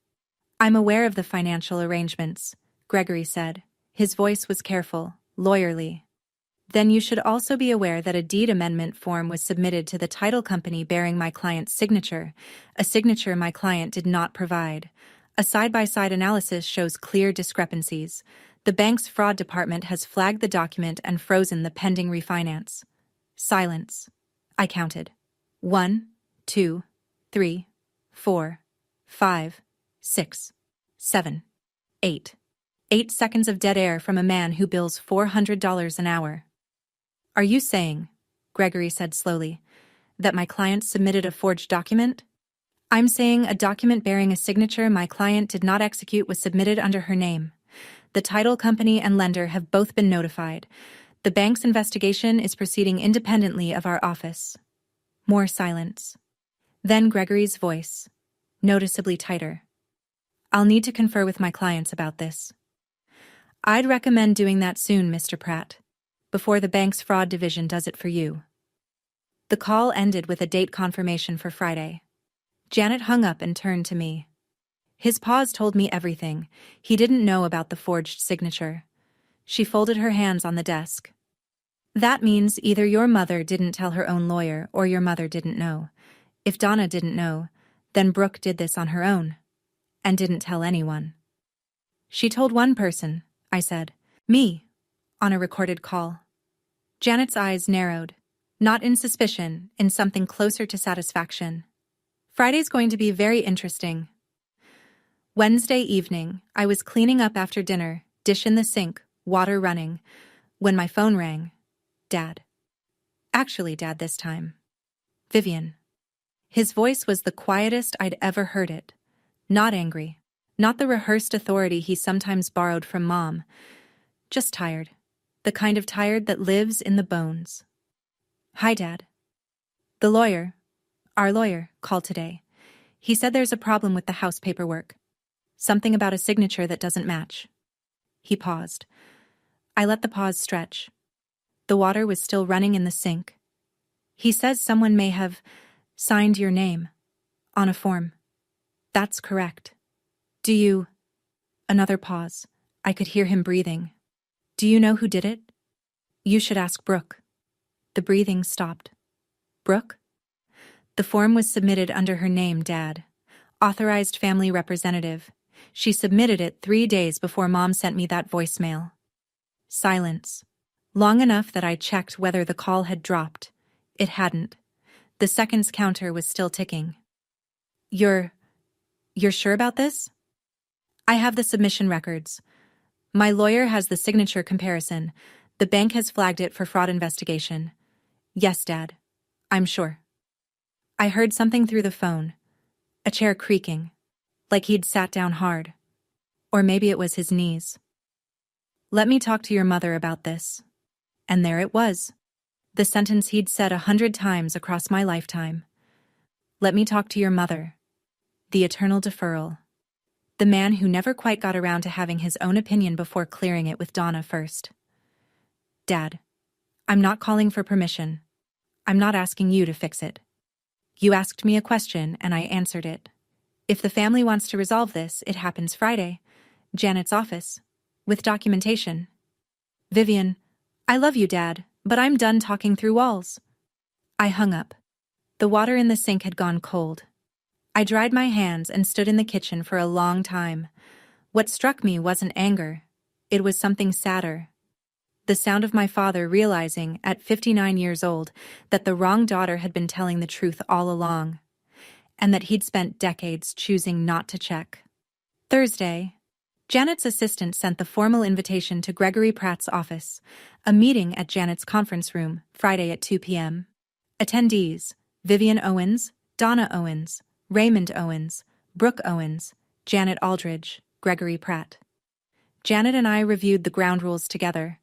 "I'm aware of the financial arrangements," Gregory said. His voice was careful, lawyerly. "Then you should also be aware that a deed amendment form was submitted to the title company bearing my client's signature, a signature my client did not provide. A side-by-side analysis shows clear discrepancies. The bank's fraud department has flagged the document and frozen the pending refinance." Silence. I counted. 1, 2, 3, 4, 5, 6, 7, 8. 8 seconds of dead air from a man who bills $400 an hour. "Are you saying," Gregory said slowly, "that my client submitted a forged document?" "I'm saying a document bearing a signature my client did not execute was submitted under her name. The title company and lender have both been notified. The bank's investigation is proceeding independently of our office." More silence. Then Gregory's voice, noticeably tighter. "I'll need to confer with my clients about this. I'd recommend doing that soon, Mr. Pratt, before the bank's fraud division does it for you." The call ended with a date confirmation for Friday. Janet hung up and turned to me. His pause told me everything. He didn't know about the forged signature. She folded her hands on the desk. "That means either your mother didn't tell her own lawyer or your mother didn't know. If Donna didn't know, then Brooke did this on her own. And didn't tell anyone." "She told one person," I said. "Me," on a recorded call. Janet's eyes narrowed, not in suspicion, in something closer to satisfaction. Friday's going to be very interesting. Wednesday evening, I was cleaning up after dinner, dish in the sink, water running, when my phone rang. Dad. Actually, Dad this time. Vivian. His voice was the quietest I'd ever heard it. Not angry. Not the rehearsed authority he sometimes borrowed from Mom. Just tired. The kind of tired that lives in the bones. Hi, Dad. The lawyer, our lawyer, called today. He said there's a problem with the house paperwork. Something about a signature that doesn't match. He paused. I let the pause stretch. The water was still running in the sink. He says someone may have signed your name on a form. That's correct. Do you... Another pause. I could hear him breathing. Do you know who did it? You should ask Brooke. The breathing stopped. Brooke? The form was submitted under her name, Dad. Authorized family representative. She submitted it 3 days before Mom sent me that voicemail. Silence. Long enough that I checked whether the call had dropped. It hadn't. The seconds counter was still ticking. You're sure about this? I have the submission records. My lawyer has the signature comparison. The bank has flagged it for fraud investigation. Yes, Dad. I'm sure. I heard something through the phone. A chair creaking. Like he'd sat down hard. Or maybe it was his knees. Let me talk to your mother about this. And there it was. The sentence he'd said 100 times across my lifetime. Let me talk to your mother. The eternal deferral. The man who never quite got around to having his own opinion before clearing it with Donna first. Dad, I'm not calling for permission. I'm not asking you to fix it. You asked me a question and I answered it. If the family wants to resolve this, it happens Friday. Janet's office. With documentation. Vivian, I love you, Dad, but I'm done talking through walls. I hung up. The water in the sink had gone cold. I dried my hands and stood in the kitchen for a long time. What struck me wasn't anger. It was something sadder. The sound of my father realizing, at 59 years old, that the wrong daughter had been telling the truth all along, and that he'd spent decades choosing not to check. Thursday, Janet's assistant sent the formal invitation to Gregory Pratt's office, a meeting at Janet's conference room, Friday at 2 p.m. Attendees: Vivian Owens, Donna Owens, Raymond Owens, Brooke Owens, Janet Aldridge, Gregory Pratt. Janet and I reviewed the ground rules together.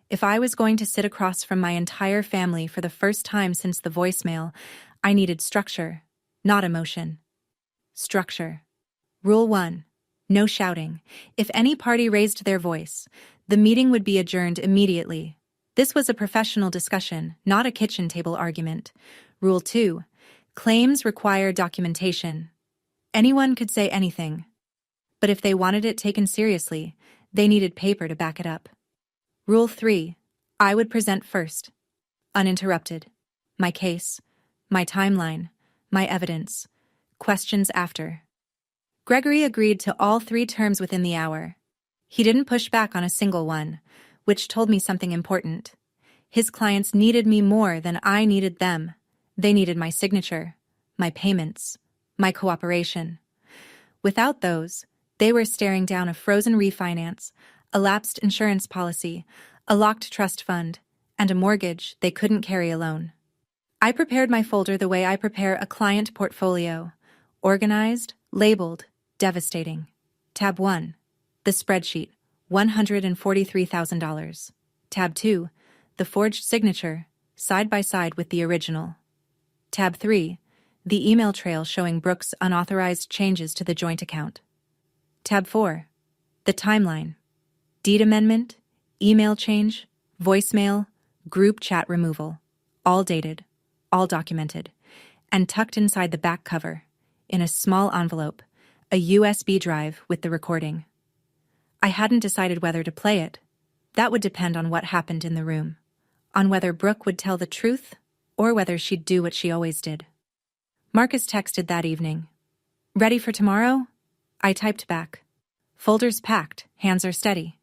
If I was going to sit across from my entire family for the first time since the voicemail, I needed structure, not emotion. Structure. Rule 1. No shouting. If any party raised their voice, the meeting would be adjourned immediately. This was a professional discussion, not a kitchen table argument. Rule 2. Claims require documentation. Anyone could say anything. But if they wanted it taken seriously, they needed paper to back it up. Rule 3. I would present first. Uninterrupted. My case, my timeline, my evidence. Questions after. Gregory agreed to all 3 terms within the hour. He didn't push back on a single one, which told me something important. His clients needed me more than I needed them. They needed my signature, my payments, my cooperation. Without those, they were staring down a frozen refinance, a lapsed insurance policy, a locked trust fund, and a mortgage they couldn't carry alone. I prepared my folder the way I prepare a client portfolio. Organized, labeled, devastating. Tab 1. The spreadsheet, $143,000. Tab 2. The forged signature, side by side with the original. Tab 3. The email trail showing Brooke's unauthorized changes to the joint account. Tab 4. The timeline. Deed amendment, email change, voicemail, group chat removal. All dated, all documented, and tucked inside the back cover, in a small envelope, a USB drive with the recording. I hadn't decided whether to play it. That would depend on what happened in the room, on whether Brooke would tell the truth or whether she'd do what she always did. Marcus texted that evening. Ready for tomorrow? I typed back. Folders packed, hands are steady.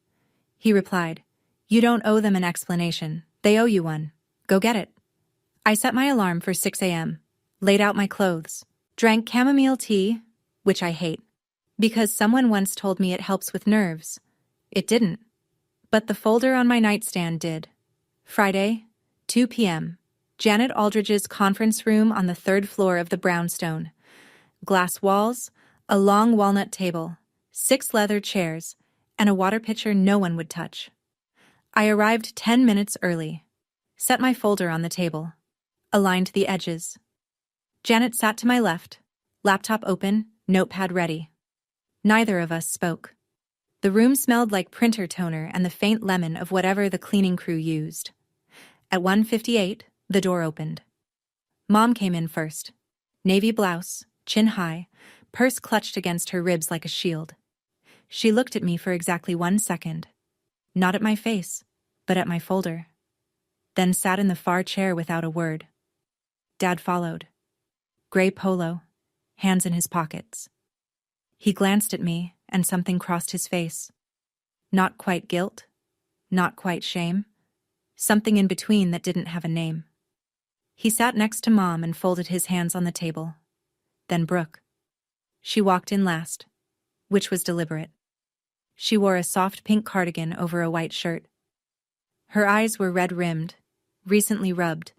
He replied, You don't owe them an explanation, they owe you one. Go get it. I set my alarm for 6 a.m., laid out my clothes, Drank chamomile tea, which I hate, because someone once told me it helps with nerves. It didn't. But the folder on my nightstand did. Friday, 2 p.m. Janet Aldridge's conference room on the 3rd floor of the brownstone. Glass walls, a long walnut table, 6 leather chairs, and a water pitcher no one would touch. I arrived 10 minutes early. Set my folder on the table. Aligned the edges. Janet sat to my left, laptop open, notepad ready. Neither of us spoke. The room smelled like printer toner and the faint lemon of whatever the cleaning crew used. At 1:58, the door opened. Mom came in first. Navy blouse, chin high, purse clutched against her ribs like a shield. She looked at me for exactly 1 second. Not at my face, but at my folder. Then sat in the far chair without a word. Dad followed. Gray polo, hands in his pockets. He glanced at me, and something crossed his face. Not quite guilt, not quite shame, something in between that didn't have a name. He sat next to Mom and folded his hands on the table. Then Brooke. She walked in last, which was deliberate. She wore a soft pink cardigan over a white shirt. Her eyes were red-rimmed, recently rubbed,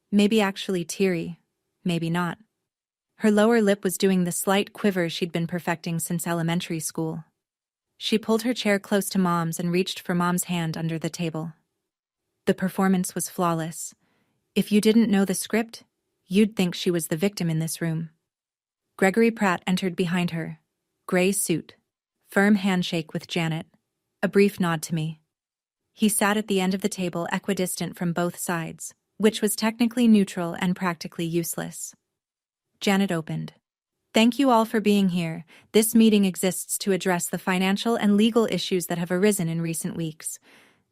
maybe actually teary, maybe not. Her lower lip was doing the slight quiver she'd been perfecting since elementary school. She pulled her chair close to Mom's and reached for Mom's hand under the table. The performance was flawless. If you didn't know the script, you'd think she was the victim in this room. Gregory Pratt entered behind her. Gray suit. Firm handshake with Janet. A brief nod to me. He sat at the end of the table equidistant from both sides, which was technically neutral and practically useless. Janet opened. Thank you all for being here. This meeting exists to address the financial and legal issues that have arisen in recent weeks.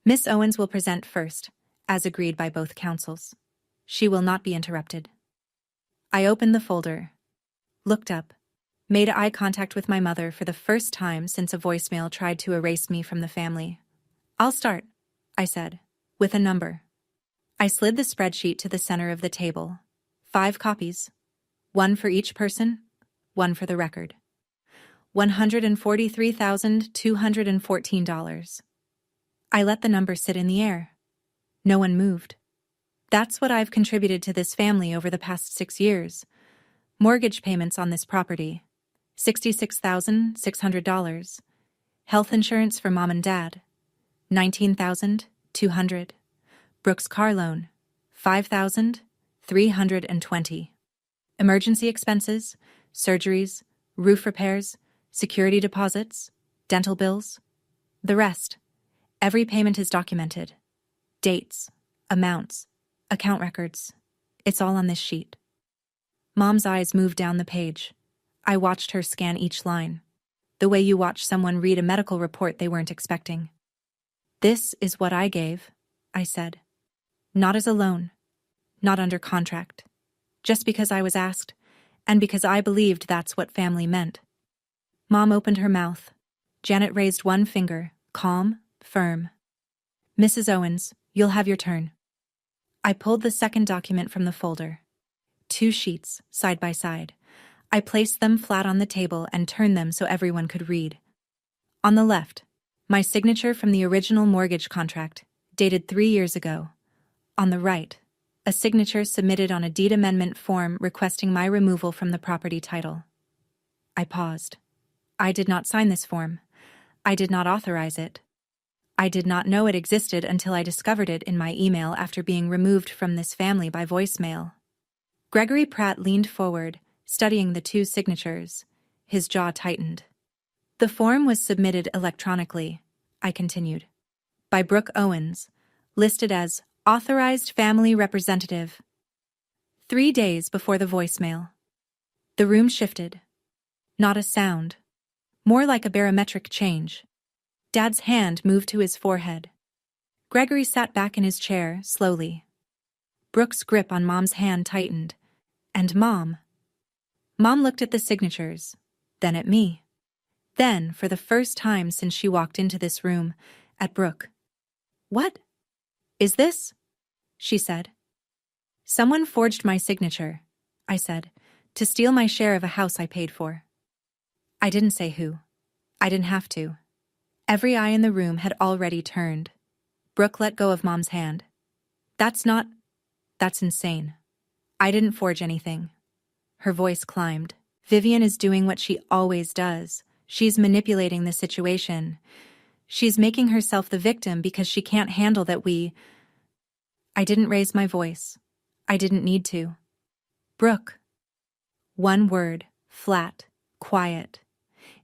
Miss Owens will present first, as agreed by both counsels. She will not be interrupted. I opened the folder, looked up, made eye contact with my mother for the first time since a voicemail tried to erase me from the family. I'll start, I said, with a number. I slid the spreadsheet to the center of the table. 5 copies. 1 for each person, 1 for the record. $143,214. I let the number sit in the air. No one moved. That's what I've contributed to this family over the past 6 years. Mortgage payments on this property, $66,600. Health insurance for Mom and Dad, $19,200. Brooke's car loan, $5,320. Emergency expenses, surgeries, roof repairs, security deposits, dental bills. The rest. Every payment is documented. Dates, amounts, account records. It's all on this sheet. Mom's eyes moved down the page. I watched her scan each line, the way you watch someone read a medical report they weren't expecting. This is what I gave, I said. Not as a loan, not under contract. Just because I was asked, and because I believed that's what family meant. Mom opened her mouth. Janet raised one finger, calm, firm. Mrs. Owens, you'll have your turn. I pulled the second document from the folder. 2 sheets, side by side. I placed them flat on the table and turned them so everyone could read. On the left, my signature from the original mortgage contract, dated 3 years ago. On the right, a signature submitted on a deed amendment form requesting my removal from the property title. I paused. I did not sign this form. I did not authorize it. I did not know it existed until I discovered it in my email after being removed from this family by voicemail. Gregory Pratt leaned forward, studying the 2 signatures. His jaw tightened. The form was submitted electronically, I continued, by Brooke Owens, listed as Authorized Family Representative. 3 days before the voicemail. The room shifted. Not a sound. More like a barometric change. Dad's hand moved to his forehead. Gregory sat back in his chair, slowly. Brooke's grip on Mom's hand tightened. And Mom looked at the signatures, then at me. Then, for the first time since she walked into this room, at Brooke. What is this? She said. Someone forged my signature, I said, to steal my share of a house I paid for. I didn't say who. I didn't have to. Every eye in the room had already turned. Brooke let go of Mom's hand. That's insane. I didn't forge anything. Her voice climbed. Vivian is doing what she always does. She's manipulating the situation. She's making herself the victim because she can't handle that I didn't raise my voice. I didn't need to. Brooke. One word, flat, quiet.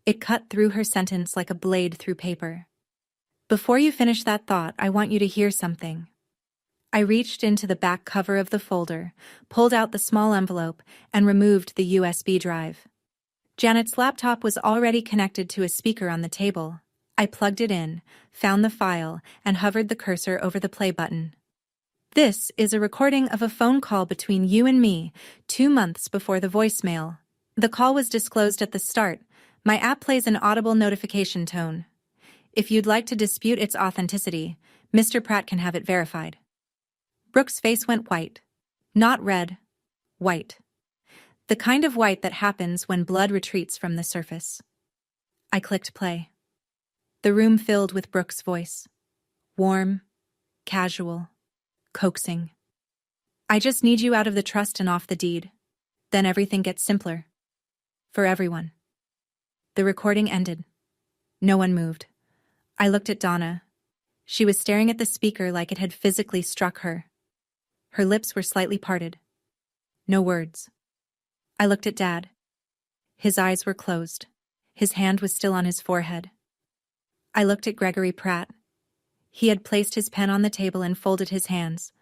It cut through her sentence like a blade through paper. Before you finish that thought, I want you to hear something. I reached into the back cover of the folder, pulled out the small envelope, and removed the USB drive. Janet's laptop was already connected to a speaker on the table. I plugged it in, found the file, and hovered the cursor over the play button. This is a recording of a phone call between you and me, 2 months before the voicemail. The call was disclosed at the start. My app plays an audible notification tone. If you'd like to dispute its authenticity, Mr. Pratt can have it verified. Brooke's face went white. Not red. White. The kind of white that happens when blood retreats from the surface. I clicked play. The room filled with Brooke's voice. Warm, casual, coaxing. I just need you out of the trust and off the deed. Then everything gets simpler. For everyone. The recording ended. No one moved. I looked at Donna. She was staring at the speaker like it had physically struck her. Her lips were slightly parted. No words. I looked at Dad. His eyes were closed. His hand was still on his forehead. I looked at Gregory Pratt. He had placed his pen on the table and folded his hands,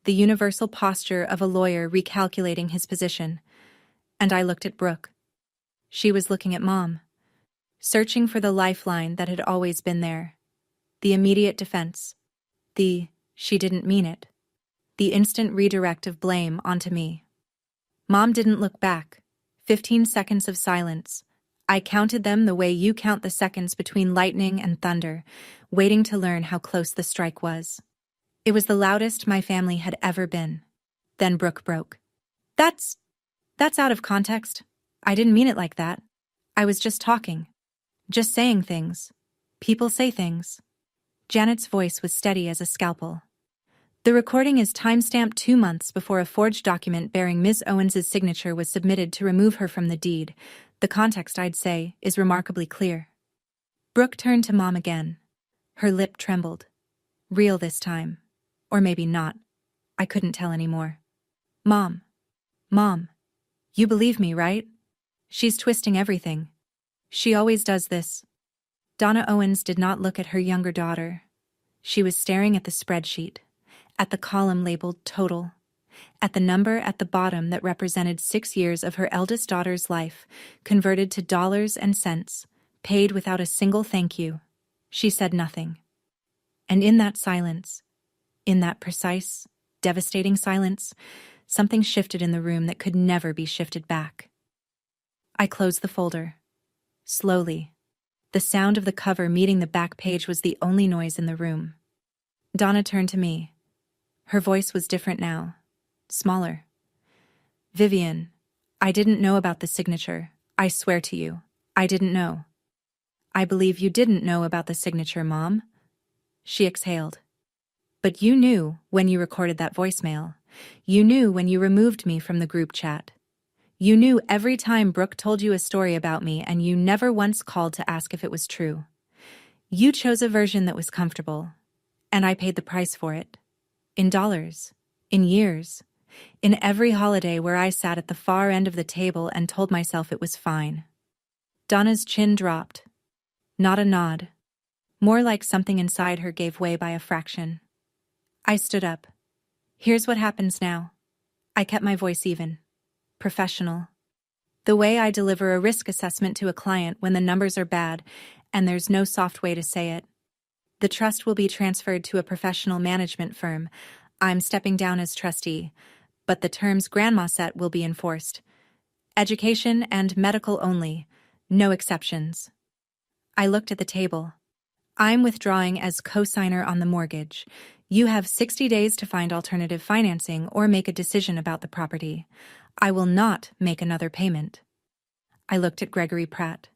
the universal posture of a lawyer recalculating his position. And I looked at Brooke. She was looking at Mom, searching for the lifeline that had always been there. The immediate defense. She didn't mean it. The instant redirect of blame onto me. Mom didn't look back. 15 seconds of silence. I counted them the way you count the seconds between lightning and thunder, waiting to learn how close the strike was. It was the loudest my family had ever been. Then Brooke broke. That's out of context. I didn't mean it like that. I was just talking. Just saying things. People say things. Janet's voice was steady as a scalpel. The recording is timestamped 2 months before a forged document bearing Ms. Owens's signature was submitted to remove her from the deed. The context, I'd say, is remarkably clear. Brooke turned to Mom again. Her lip trembled. Real this time. Or maybe not. I couldn't tell anymore. Mom, you believe me, right? She's twisting everything. She always does this. Donna Owens did not look at her younger daughter. She was staring at the spreadsheet. At the column labeled total, at the number at the bottom that represented 6 years of her eldest daughter's life, converted to dollars and cents, paid without a single thank you. She said nothing. And in that silence, in that precise, devastating silence, something shifted in the room that could never be shifted back. I closed the folder. Slowly. The sound of the cover meeting the back page was the only noise in the room. Donna turned to me. Her voice was different now, smaller. Vivian, I didn't know about the signature. I swear to you, I didn't know. I believe you didn't know about the signature, Mom. She exhaled. But you knew when you recorded that voicemail. You knew when you removed me from the group chat. You knew every time Brooke told you a story about me, and you never once called to ask if it was true. You chose a version that was comfortable, and I paid the price for it. In dollars, in years, in every holiday where I sat at the far end of the table and told myself it was fine. Donna's chin dropped. Not a nod. More like something inside her gave way by a fraction. I stood up. Here's what happens now. I kept my voice even. Professional. The way I deliver a risk assessment to a client when the numbers are bad and there's no soft way to say it. The trust will be transferred to a professional management firm. I'm stepping down as trustee, but the terms Grandma set will be enforced. Education and medical only, no exceptions. I looked at the table. I'm withdrawing as co-signer on the mortgage. You have 60 days to find alternative financing or make a decision about the property. I will not make another payment. I looked at Gregory Pratt.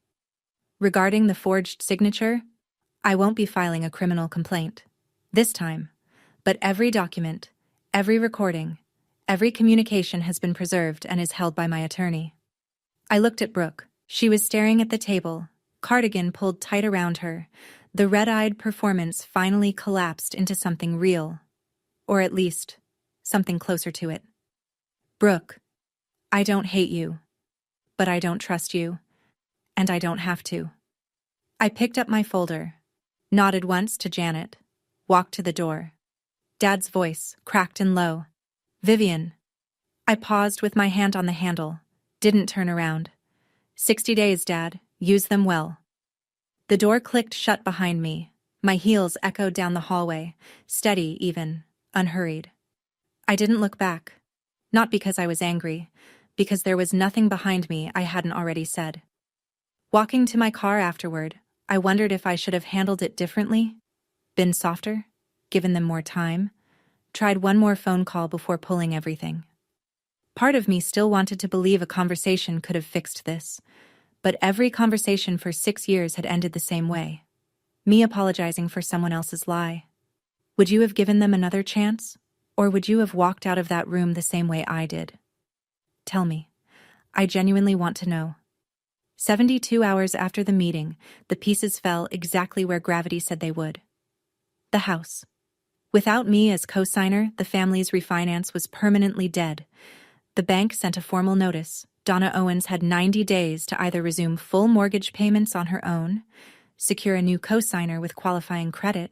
Regarding the forged signature, I won't be filing a criminal complaint this time, but every document, every recording, every communication has been preserved and is held by my attorney. I looked at Brooke. She was staring at the table, cardigan pulled tight around her. The red-eyed performance finally collapsed into something real, or at least, something closer to it. Brooke, I don't hate you, but I don't trust you, and I don't have to. I picked up my folder, nodded once to Janet, walked to the door. Dad's voice, cracked and low. Vivian. I paused with my hand on the handle, didn't turn around. 60 days, Dad. Use them well. The door clicked shut behind me. My heels echoed down the hallway, steady even, unhurried. I didn't look back. Not because I was angry, because there was nothing behind me I hadn't already said. Walking to my car afterward, I wondered if I should have handled it differently, been softer, given them more time, tried one more phone call before pulling everything. Part of me still wanted to believe a conversation could have fixed this, but every conversation for 6 years had ended the same way. Me apologizing for someone else's lie. Would you have given them another chance? Or would you have walked out of that room the same way I did? Tell me. I genuinely want to know. 72 hours after the meeting, the pieces fell exactly where gravity said they would. The house. Without me as co-signer, the family's refinance was permanently dead. The bank sent a formal notice. Donna Owens had 90 days to either resume full mortgage payments on her own, secure a new co-signer with qualifying credit,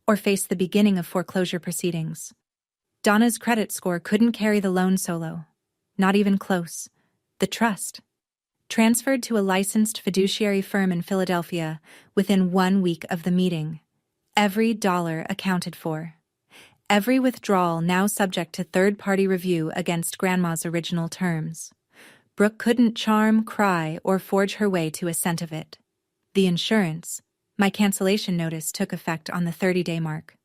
or face the beginning of foreclosure proceedings. Donna's credit score couldn't carry the loan solo. Not even close. The trust. Transferred to a licensed fiduciary firm in Philadelphia within 1 week of the meeting. Every dollar accounted for. Every withdrawal now subject to third-party review against Grandma's original terms. Brooke couldn't charm, cry, or forge her way to a cent of it. The insurance. My cancellation notice took effect on the 30-day mark.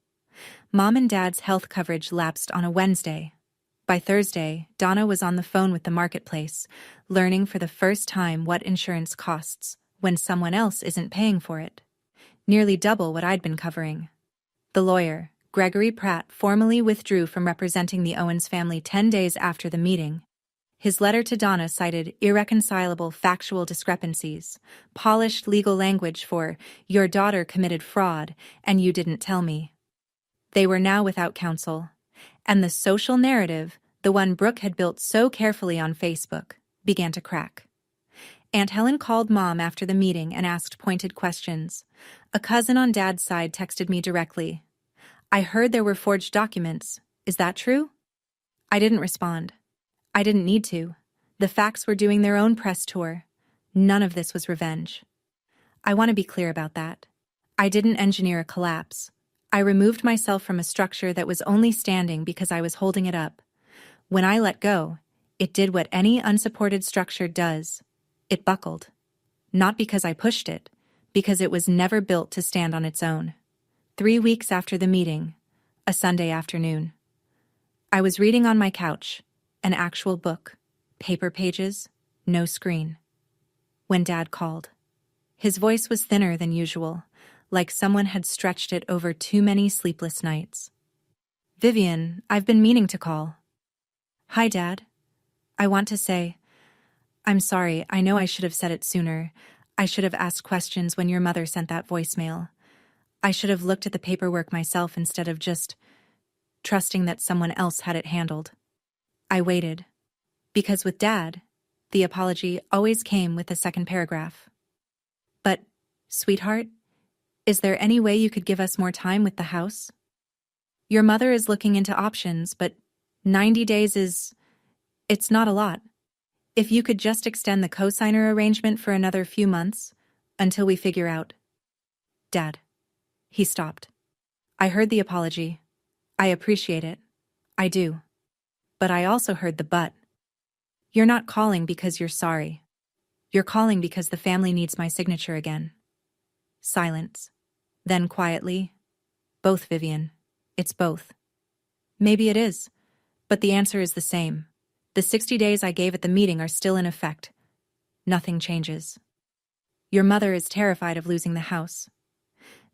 Mom and Dad's health coverage lapsed on a Wednesday. By Thursday, Donna was on the phone with the marketplace, learning for the first time what insurance costs when someone else isn't paying for it. Nearly double what I'd been covering. The lawyer, Gregory Pratt, formally withdrew from representing the Owens family 10 days after the meeting. His letter to Donna cited irreconcilable factual discrepancies, polished legal language for "your daughter committed fraud and you didn't tell me." They were now without counsel, and the social narrative, the one Brooke had built so carefully on Facebook, began to crack. Aunt Helen called Mom after the meeting and asked pointed questions. A cousin on Dad's side texted me directly. "I heard there were forged documents. Is that true?" I didn't respond. I didn't need to. The facts were doing their own press tour. None of this was revenge. I want to be clear about that. I didn't engineer a collapse. I removed myself from a structure that was only standing because I was holding it up. When I let go, it did what any unsupported structure does. It buckled. Not because I pushed it, because it was never built to stand on its own. 3 weeks after the meeting, a Sunday afternoon. I was reading on my couch, an actual book, paper pages, no screen. When Dad called. His voice was thinner than usual, like someone had stretched it over too many sleepless nights. "Vivian, I've been meaning to call." "Hi, Dad. I want to say, I'm sorry, I know I should have said it sooner. I should have asked questions when your mother sent that voicemail. I should have looked at the paperwork myself instead of just trusting that someone else had it handled." I waited. Because with Dad, the apology always came with the second paragraph. "But, sweetheart, is there any way you could give us more time with the house? Your mother is looking into options, but 90 days it's not a lot. If you could just extend the co-signer arrangement for another few months, until we figure out." "Dad." He stopped. I heard the apology. I appreciate it. I do. But I also heard the but. You're not calling because you're sorry. You're calling because the family needs my signature again. Silence. Then quietly, "Both, Vivian. It's both. Maybe it is, but the answer is the same. The 60 days I gave at the meeting are still in effect. Nothing changes. Your mother is terrified of losing the house.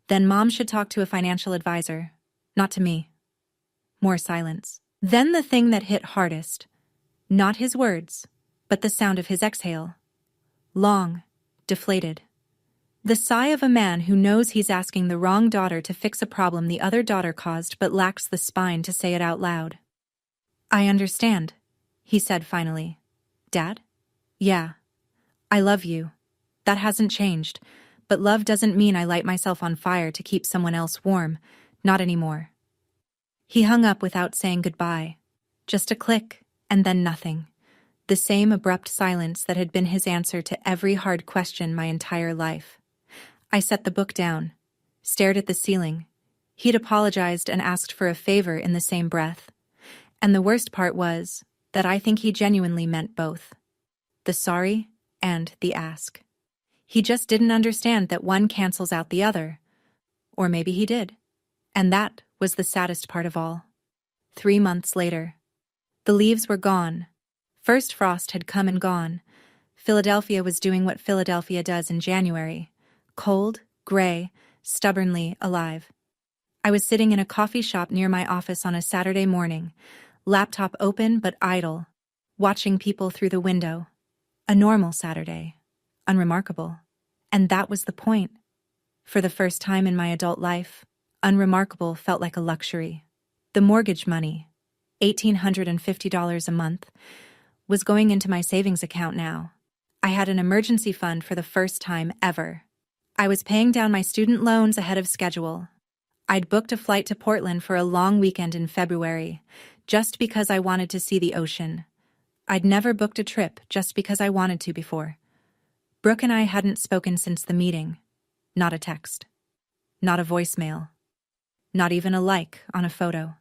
Then Mom should talk to a financial advisor, not to me. More silence. Then the thing that hit hardest. Not his words, but the sound of his exhale. Long, deflated. The sigh of a man who knows he's asking the wrong daughter to fix a problem the other daughter caused but lacks the spine to say it out loud. I understand, he said finally. Dad? Yeah. I love you. That hasn't changed, but love doesn't mean I light myself on fire to keep someone else warm, not anymore. He hung up without saying goodbye. Just a click, and then nothing. The same abrupt silence that had been his answer to every hard question my entire life. I set the book down, stared at the ceiling. He'd apologized and asked for a favor in the same breath. And the worst part was that I think he genuinely meant both. The sorry and the ask. He just didn't understand that one cancels out the other. Or maybe he did. And that was the saddest part of all. 3 months later. The leaves were gone. First frost had come and gone. Philadelphia was doing what Philadelphia does in January. Cold, gray, stubbornly alive. I was sitting in a coffee shop near my office on a Saturday morning, laptop open but idle, watching people through the window. A normal Saturday. Unremarkable. And that was the point. For the first time in my adult life, unremarkable felt like a luxury. The mortgage money, $1,850 a month, was going into my savings account now. I had an emergency fund for the first time ever. I was paying down my student loans ahead of schedule. I'd booked a flight to Portland for a long weekend in February, just because I wanted to see the ocean. I'd never booked a trip just because I wanted to before. Brooke and I hadn't spoken since the meeting. Not a text. Not a voicemail. Not even a like on a photo.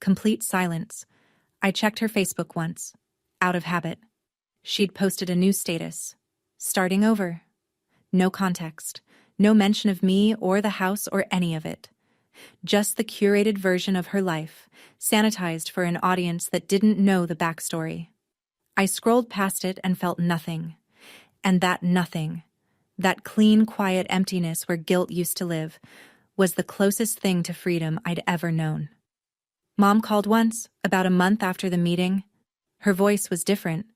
Complete silence. I checked her Facebook once, out of habit. She'd posted a new status. Starting over. No context, no mention of me or the house or any of it. Just the curated version of her life, sanitized for an audience that didn't know the backstory. I scrolled past it and felt nothing. And that nothing, that clean, quiet emptiness where guilt used to live, was the closest thing to freedom I'd ever known. Mom called once, about a month after the meeting. Her voice was different.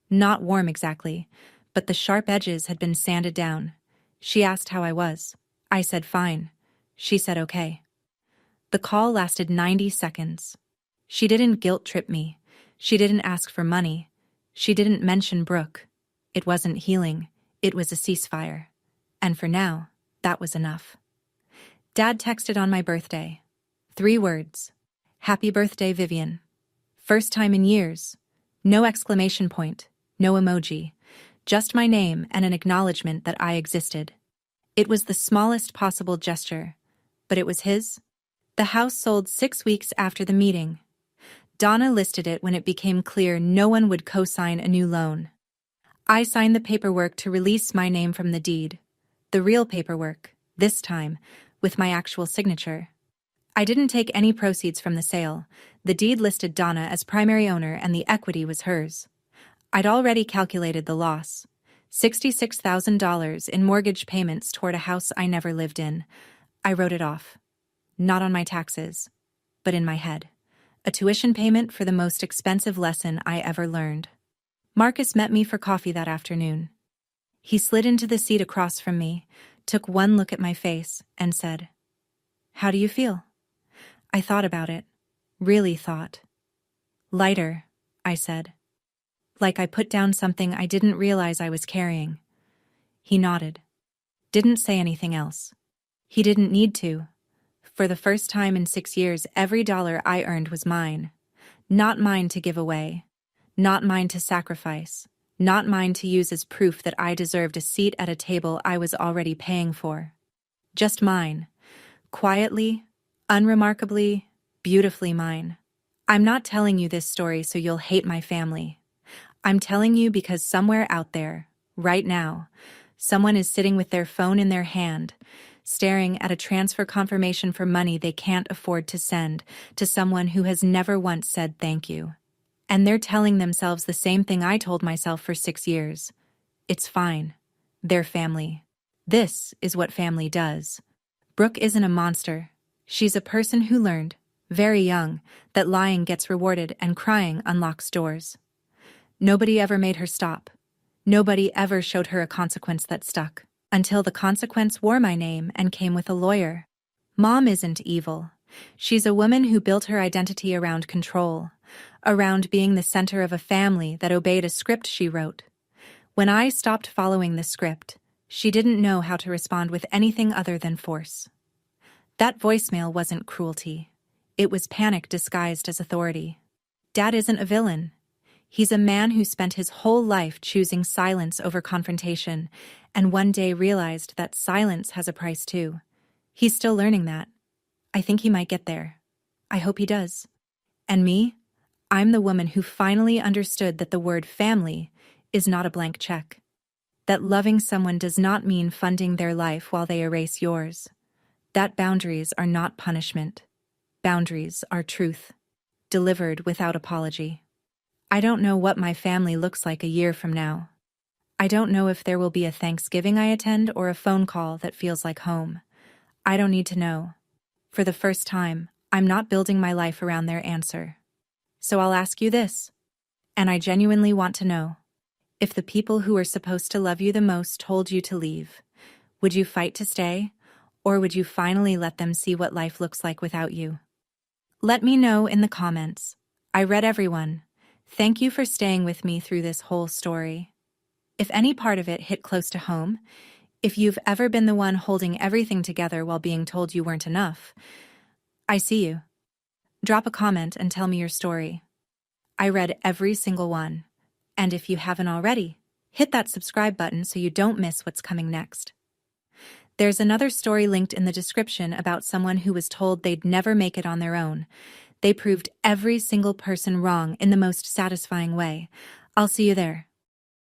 Not warm exactly, but the sharp edges had been sanded down. She asked how I was. I said fine. She said okay. The call lasted 90 seconds. She didn't guilt-trip me. She didn't ask for money. She didn't mention Brooke. It wasn't healing. It was a ceasefire. And for now, that was enough. Dad texted on my birthday. 3 words. Happy birthday, Vivian. First time in years. No exclamation point. No emoji. Just my name and an acknowledgement that I existed. It was the smallest possible gesture, but it was his. The house sold 6 weeks after the meeting. Donna listed it when it became clear no one would co-sign a new loan. I signed the paperwork to release my name from the deed. The real paperwork, this time, with my actual signature. I didn't take any proceeds from the sale. The deed listed Donna as primary owner and the equity was hers. I'd already calculated the loss. $66,000 in mortgage payments toward a house I never lived in. I wrote it off. Not on my taxes, but in my head. A tuition payment for the most expensive lesson I ever learned. Marcus met me for coffee that afternoon. He slid into the seat across from me, took one look at my face, and said, "How do you feel?" I thought about it. Really thought. "Lighter," I said. Like I put down something I didn't realize I was carrying. He nodded. Didn't say anything else. He didn't need to. For the first time in 6 years, every dollar I earned was mine. Not mine to give away. Not mine to sacrifice. Not mine to use as proof that I deserved a seat at a table I was already paying for. Just mine. Quietly, unremarkably, beautifully mine. I'm not telling you this story so you'll hate my family. I'm telling you because somewhere out there, right now, someone is sitting with their phone in their hand, staring at a transfer confirmation for money they can't afford to send to someone who has never once said thank you. And they're telling themselves the same thing I told myself for 6 years. It's fine. They're family. This is what family does. Brooke isn't a monster. She's a person who learned, very young, that lying gets rewarded and crying unlocks doors. Nobody ever made her stop. Nobody ever showed her a consequence that stuck, until the consequence wore my name and came with a lawyer. Mom isn't evil. She's a woman who built her identity around control, around being the center of a family that obeyed a script she wrote. When I stopped following the script, she didn't know how to respond with anything other than force. That voicemail wasn't cruelty. It was panic disguised as authority. Dad isn't a villain. He's a man who spent his whole life choosing silence over confrontation, and one day realized that silence has a price too. He's still learning that. I think he might get there. I hope he does. And me? I'm the woman who finally understood that the word family is not a blank check. That loving someone does not mean funding their life while they erase yours. That boundaries are not punishment. Boundaries are truth, delivered without apology. I don't know what my family looks like a year from now. I don't know if there will be a Thanksgiving I attend or a phone call that feels like home. I don't need to know. For the first time, I'm not building my life around their answer. So I'll ask you this, and I genuinely want to know. If the people who are supposed to love you the most told you to leave, would you fight to stay, or would you finally let them see what life looks like without you? Let me know in the comments. I read everyone. Thank you for staying with me through this whole story. If any part of it hit close to home, if you've ever been the one holding everything together while being told you weren't enough, I see you. Drop a comment and tell me your story. I read every single one. And if you haven't already, hit that subscribe button so you don't miss what's coming next. There's another story linked in the description about someone who was told they'd never make it on their own. They proved every single person wrong in the most satisfying way. I'll see you there.